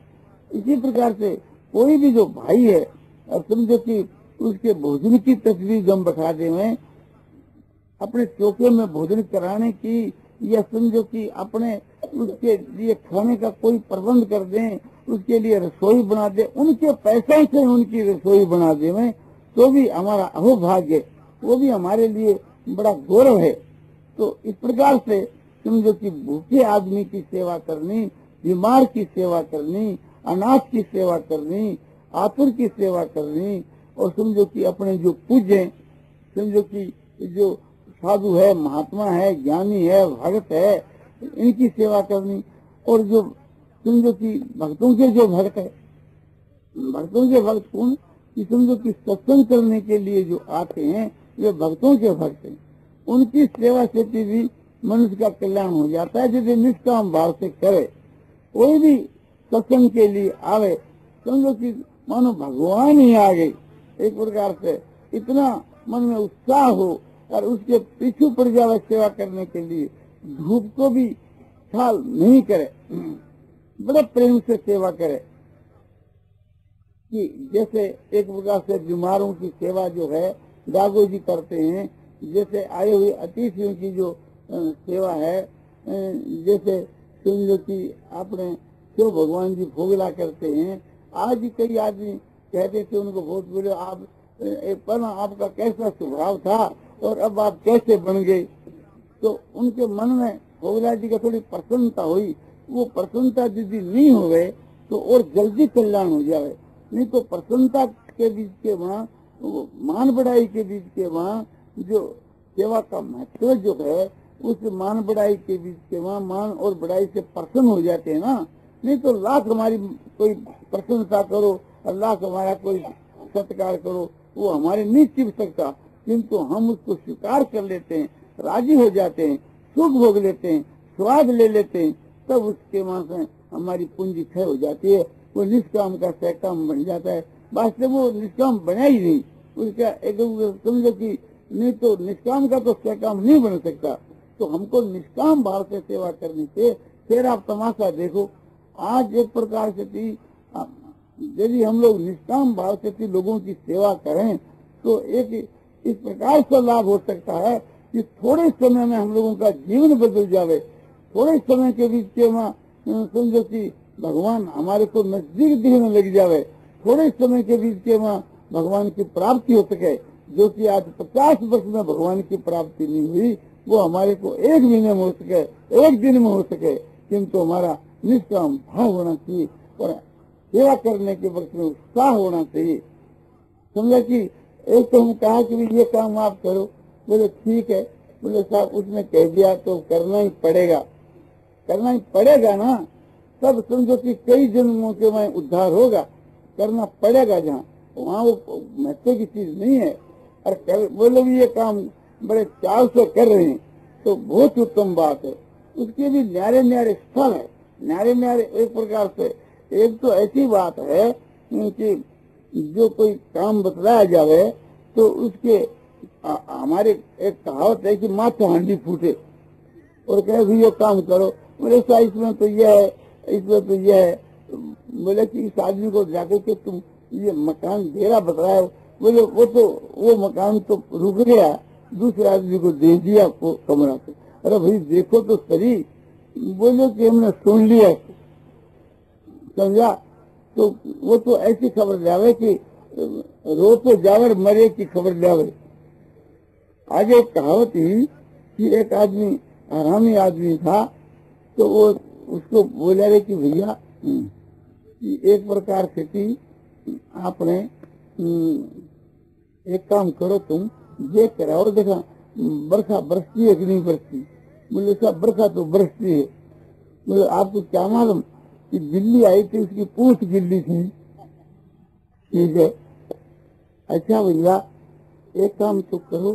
इसी प्रकार से कोई भी जो भाई है, और समझो कि उसके भोजन की तस्वीर हम बैठा दें, अपने चौके में भोजन कराने की, या समझो कि अपने उसके लिए खाने का कोई प्रबंध कर दें, उसके लिए रसोई बना दे, उनके पैसे से उनकी रसोई बना दें, तो भी हमारा अहोभाग्य है, वो भी हमारे लिए बड़ा गौरव है। तो इस प्रकार से समझो कि भूखे आदमी की सेवा करनी, बीमार की सेवा करनी, अनाथ की सेवा करनी, आतुर की सेवा करनी, और समझो कि अपने जो पूज्य, समझो कि जो साधु है, महात्मा है, ज्ञानी है, भक्त है, इनकी सेवा करनी। और जो समझो कि भक्तों के जो भक्त है, भक्तों के भक्त कौन कि समझो कि सत्संग करने के लिए जो आते हैं वे भक्तों के भक्त हैं, उनकी सेवा से भी मनुष्य का कल्याण हो जाता है। यदि निष्काम भाव से करे, कोई भी सत्संग के लिए आवे, समझो कि मानो भगवान ही आ गए, एक प्रकार से इतना मन में उत्साह हो, और उसके पीछे पड़ जावे सेवा करने के लिए, धूप को भी ख्याल नहीं करे, बड़े प्रेम से सेवा करे। कि जैसे एक प्रकार से बीमारों की सेवा जो है दागो जी करते हैं, जैसे आए हुए अतिथियों की जो सेवा है, जैसे समझो कि आपने क्यों भगवान जी भोगला करते हैं। आज कई आदमी कहते थे उनको बहुत बोले आप पर आपका कैसा स्वभाव था और अब आप कैसे बन गए। तो उनके मन में भोगला जी का थोड़ी प्रसन्नता हुई। वो प्रसन्नता यदि नहीं हो गए तो और जल्दी कल्याण हो जाए, नहीं तो प्रसन्नता के बीच के वहाँ मान बढ़ाई के बीच के वहाँ जो सेवा का महत्व जो है, उस मान बढ़ाई के बीच के वहाँ मान और बढ़ाई से प्रसन्न हो जाते हैं ना। नहीं तो लाख हमारी कोई प्रशंसा करो और लाख हमारा कोई सत्कार करो, वो हमारे नहीं चिप सकता, किंतु हम उसको स्वीकार कर लेते हैं, राजी हो जाते हैं, सुख भोग लेते हैं, स्वाद ले लेते हैं, तब उसके वहां से हमारी पूंजी क्षय हो जाती है। वो निष्काम का सहकाम बन जाता है। वास्तव में वो निष्काम बना ही नहीं, उसका एक समझो कि नहीं तो निष्काम का तो सहकाम नहीं बन सकता। तो हमको निष्काम भाव से सेवा करनी चाहिए। फिर आप तमाशा देखो, आज एक प्रकार से यदि हम लोग निष्काम भाव से लोगों की सेवा करें तो एक इस प्रकार से लाभ हो सकता है कि थोड़े समय में हम लोगों का जीवन बदल जावे। थोड़े समय के बीच के वहाँ समझो कि भगवान हमारे को नजदीक दिखने लग जावे। थोड़े समय के बीच के वहाँ भगवान की प्राप्ति हो सके, जो कि आज 50 वर्ष में भगवान की प्राप्ति नहीं हुई, वो हमारे को एक महीने में हो सके, एक दिन में हो सके, किंतु हमारा निष्काम भाव होना चाहिए और सेवा करने के वक्त में उत्साह होना चाहिए। समझा कि एक तो हम कहा कि ये काम आप करो, बोले ठीक है, बोले साहब उसने कह दिया तो करना ही पड़ेगा, करना ही पड़ेगा ना। तब समझो कि कई जन्मों के वहाँ उद्धार होगा, करना पड़ेगा। जहाँ वहाँ वो महत्व की चीज नहीं है। और बोले भी ये काम बड़े चाव से कर रहे हैं तो बहुत उत्तम बात है। उसके भी न्यारे न्यारे स्थल है, न्यारे न्यारे एक प्रकार से। एक तो ऐसी बात है कि जो कोई काम बतलाया जावे तो उसके हमारे एक कहावत है कि माथा हांडी फूटे और कहे भी ये काम करो, बोले ऐसा इसमें तो यह है, इसमें तो यह है। बोले कि इस आदमी को जाके कि तुम ये मकान डेरा बतलाया, बोले वो मकान तो रुक गया, दूसरे आदमी को दे दिया कमरा को। अरे भाई देखो तो सही, बोले कि हमने सुन लिया, समझा। तो वो तो ऐसी खबर लावे कि रो तो जावर मरे की खबर लावे। आगे कहावत ही कि एक आदमी हरामी आदमी था, तो वो उसको बोला रे कि भैया एक प्रकार से कि आपने एक काम करो, तुम ये कराओ, देखा बरखा बरसती है कि नहीं बरसती। बोले साहब बरखा तो बरसती है। बोले आपको क्या मालूम कि बिल्ली आई थी, उसकी पूंछ गिल्ली थी। ठीक है, अच्छा भैया एक काम तो करो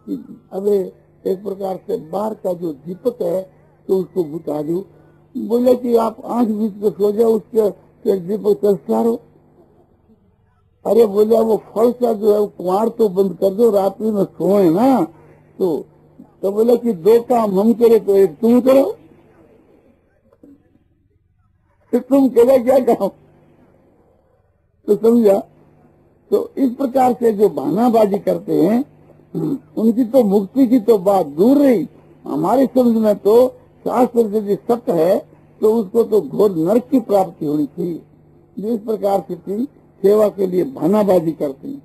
कि अबे एक प्रकार से बाहर का जो दीपक है तो उसको बुता दो। बोले कि आप आंख बीच पे सो जाओ, उसके फिर दीपक चलता रहो। अरे बोले वो फल सा जो है कुआर तो बंद कर दो, रात्रि में सोए ना। तो बोले कि दो काम हम करे तो एक तुम करो। तो तुम करे क्या काम, तो समझा। तो इस प्रकार से जो बहानाबाजी करते हैं उनकी तो मुक्ति की तो बात दूर रही। हमारे समझ में तो शास्त्र यदि सत्य है तो उसको तो घोर नरक की प्राप्ति होनी चाहिए। जो इस प्रकार से थी सेवा के लिए बहानाबाजी करते हैं,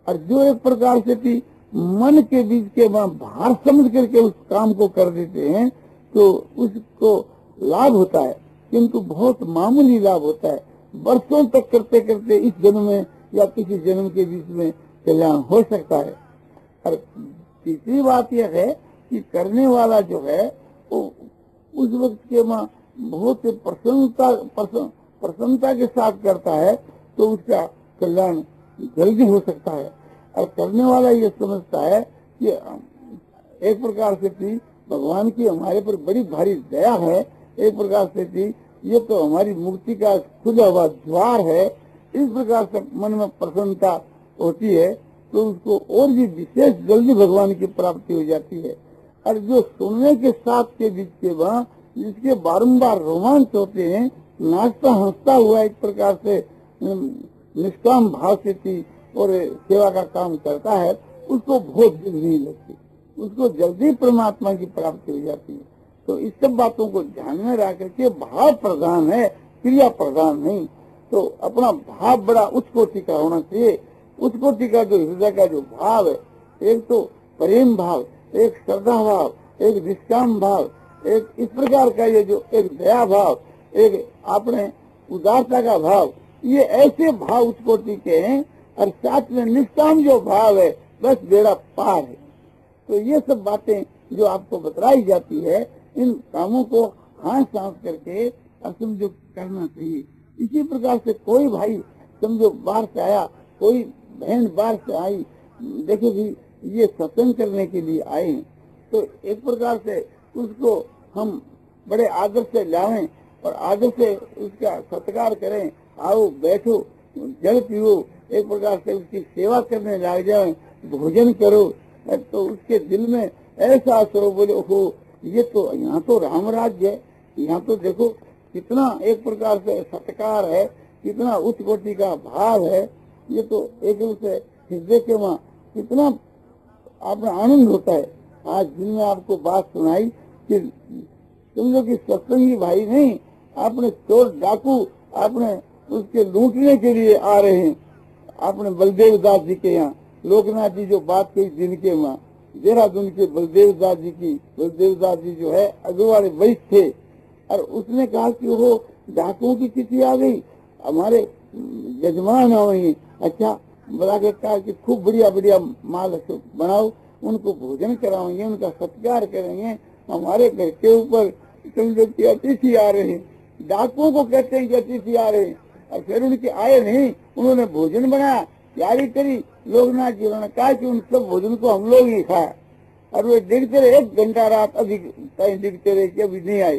और जो एक प्रकार से थी मन के बीच के भार समझ करके उस काम को कर देते हैं तो उसको लाभ होता है, किंतु बहुत मामूली लाभ होता है। वर्षों तक करते करते इस जन्म में या किसी जन्म के बीच में कल्याण हो सकता है। और तीसरी बात यह है कि करने वाला जो है वो उस वक्त के बहुत प्रसन्नता के साथ करता है तो उसका कल्याण जल्दी हो सकता है। और करने वाला ये समझता है कि एक प्रकार से थी भगवान की हमारे पर बड़ी भारी दया है, एक प्रकार से थी ये तो हमारी मुक्ति का खुला हुआ द्वार है। इस प्रकार से मन में प्रसन्नता होती है तो उसको और भी विशेष जल्दी भगवान की प्राप्ति हो जाती है। और जो सुनने के साथ के बीच के वहाँ जिसके बारंबार रोमांच होते हैं, नाचता हंसता हुआ एक प्रकार से निष्काम भाव से की और सेवा का काम करता है, उसको बहुत देर नहीं लगती, उसको जल्दी परमात्मा की प्राप्ति हो जाती है। तो इस सब बातों को ध्यान में रख करके भाव प्रधान है, क्रिया प्रधान नहीं। तो अपना भाव बड़ा उच्च कोटि का होना चाहिए। उच्च कोटि का जो हृदय का जो भाव है, एक तो प्रेम भाव, एक श्रद्धा भाव, एक निष्काम भाव, एक इस प्रकार का ये जो एक दया भाव, एक आपने उदारता का भाव, ये ऐसे भाव उच्च कोटि के हैं। और साथ में निष्काम जो भाव है, बस बेड़ा पार है। तो ये सब बातें जो आपको बतलाई जाती है, इन कामों को हाथ सांस करके समझो करना चाहिए। इसी प्रकार से कोई भाई समझो बाहर से आया, कोई बहन बाहर से आई, देखो भी ये सत्संग करने के लिए आए हैं, तो एक प्रकार से उसको हम बड़े आदर से लावें और आदर से उसका सत्कार करें। आओ बैठो, जल पियो, एक प्रकार से उसकी सेवा करने लग जाए, भोजन करो, तो उसके दिल में ऐसा असर हो, बोले ओहो ये तो यहाँ तो राम राज्य है, यहाँ तो देखो कितना एक प्रकार से सत्कार है, कितना उच्च कोटि का भाव है। ये तो एक रूप से हृदय के वहाँ कितना आपका आनंद होता है। आज दिन में आपको बात सुनाई कि समझो कि सत्संगी भाई नहीं, आपने चोर डाकू आपने उसके लूटने के लिए आ रहे हैं। आपने बलदेव दास जी के यहाँ, लोकनाथ जी जो बात कही जिनके वहाँ देहरादून के बलदेव दास जी की, बलदेव दास जी जो है अग्रवाल वैश्य थे, और उसने कहा कि वो डाकुओं की चिट्ठी आ गई, हमारे यजमान आएंगे। अच्छा बड़ा के कहा कि खूब बढ़िया बढ़िया माल बनाओ, उनको भोजन कराएंगे, उनका सत्कार करेंगे, हमारे घर के ऊपर समझो कि अतिथि आ रहे हैं। डाकुओं को कहते हैं कि अतिथि आ रहे हैं, और फिर उनके आए नहीं, उन्होंने भोजन बनाया, तैयारी करी। लोकनाथ जी उन्होंने कहा कि उन सब भोजन को हम लोग ही खाया, और वे देखते रहे 1 घंटा रात अधिक कहीं दिखते रहे कि अभी नहीं आए।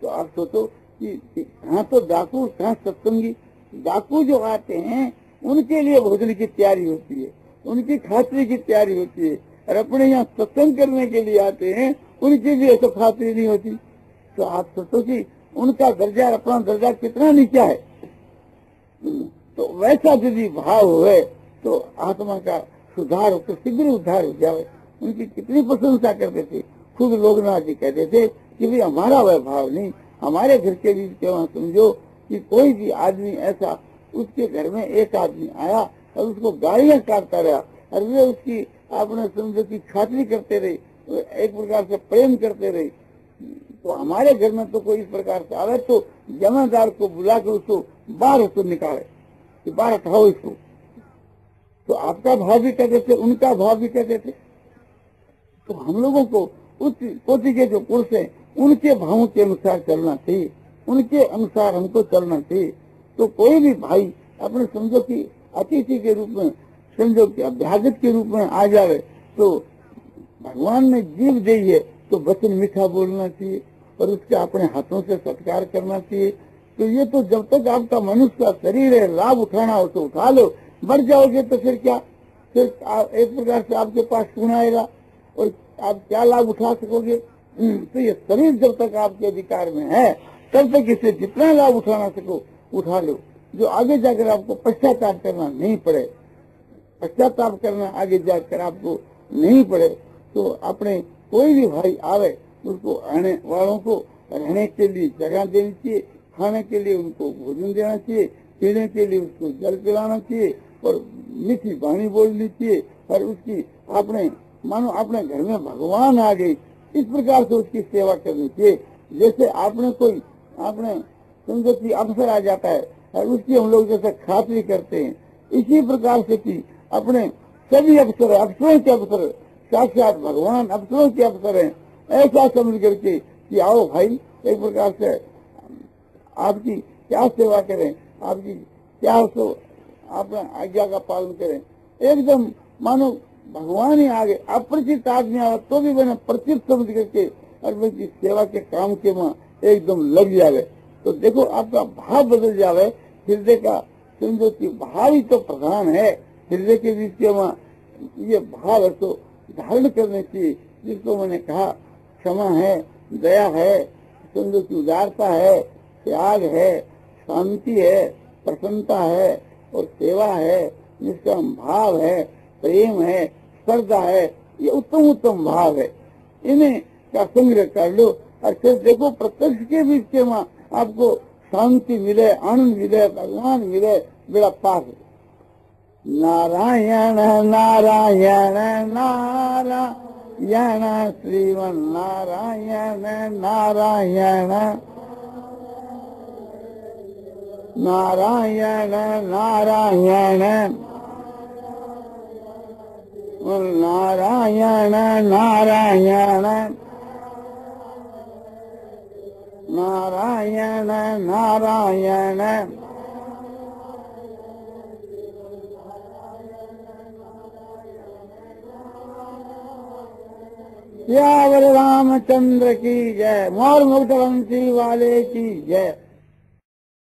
तो आप सोचो कि कहाँ तो डाकू, कहाँ सत्संगी। डाकू जो आते हैं उनके लिए भोजन की तैयारी होती है, उनकी खातरी की तैयारी होती है, और अपने यहाँ सत्संग करने के लिए आते हैं उनकी भी ऐसा खातरी नहीं होती। तो आप सोचो कि उनका दर्जा अपना दर्जा कितना नीचा है। तो वैसा यदि भाव हुए तो आत्मा का सुधार हो, तो शीघ्र उद्धार हो जाए। उनकी कितनी प्रशंसा करते थे। खुद लोकनाथ जी कहते थे कि भाई हमारा वह भाव नहीं, हमारे घर के बीच के वहाँ समझो कि कोई भी आदमी ऐसा, उसके घर में एक आदमी आया और उसको गालियां काटता रहा, और वे उसकी आपने समझो की खातरी करते रहे, एक प्रकार से प्रेम करते रहे। तो हमारे घर में तो कोई इस प्रकार से आवे तो जमादार को बुला कर उसको बाहर उसको निकाले कि बाहर हटाओ इसको। तो आपका भाव भी कहते थे, उनका भाव भी कहते थे। तो हम लोगों को उच्च कोटि के जो पुरुष हैं उनके भावों के अनुसार चलना चाहिए, उनके अनुसार हमको चलना चाहिए। तो कोई भी भाई अपने समझो कि अतिथि के रूप में, समझो कि अभ्यागत के रूप में आ जाए, तो भगवान ने जीव दी है तो वचन मीठा बोलना चाहिए और उसका अपने हाथों से सत्कार करना चाहिए। तो ये तो जब तक आपका मनुष्य का शरीर है, लाभ उठाना हो तो उठा लो, बढ़ जाओगे तो फिर क्या, फिर एक प्रकार से आपके पास कौन आएगा और आप क्या लाभ उठा सकोगे। तो ये शरीर जब तक आपके अधिकार में है तब तक इसे जितना लाभ उठाना सको उठा लो, जो आगे जाकर आपको पश्चाताप करना नहीं पड़े, पश्चाताप करना आगे जाकर आपको नहीं पड़े। तो अपने कोई भी भाई आवे उसको आने वालों को रहने के लिए जगह देनी चाहिए, खाने के लिए उनको भोजन देना चाहिए, पीने के लिए उसको जल पिलाना चाहिए और मीठी वाणी बोलनी चाहिए, और उसकी अपने मानो अपने घर में भगवान आ गई इस प्रकार से उसकी सेवा करनी चाहिए। जैसे आपने कोई आपने समझो कि अवसर आ जाता है और उसकी हम लोग जैसे खातरी करते हैं, इसी प्रकार से कि अपने सभी अवसर, अवसरों के अवसर, साक्षात भगवान अवसरों के अवसर हैं, ऐसा समझ करके कि आओ भाई एक प्रकार से आपकी क्या सेवा करें, आपकी क्या उसको अपना आज्ञा का पालन करें। एकदम मानो भगवान ही आगे, अपरिचित आदमी आवे तो भी मैंने परिचित समझ करके और उनकी सेवा के काम के वहाँ एकदम लग जावे। तो देखो आपका भाव बदल जावे, हृदय का समझो कि भाव ही तो प्रधान है। हृदय के बीच के वहाँ ये भाव है तो धारण करने चाहिए, जिसको मैंने कहा क्षमा है, दया है, समझो की उदारता है, त्याग है, शांति है, प्रसन्नता है, और सेवा है, निष्काम भाव है, प्रेम है, श्रद्धा है, ये उत्तम उत्तम भाव है। इन्हें का संग्रह कर लो और फिर देखो प्रत्यक्ष के बीच के वहाँ आपको शांति मिले, आनंद मिले, भगवान मिले, बड़ा पास। नारायण नारायण नारायण श्रीमन नारायण नारायण नारायण नारायण नारायण नारायण नारायण नारायण सियावर रामचंद्र की जय। मोर मुकुट वंशी वाले की जय।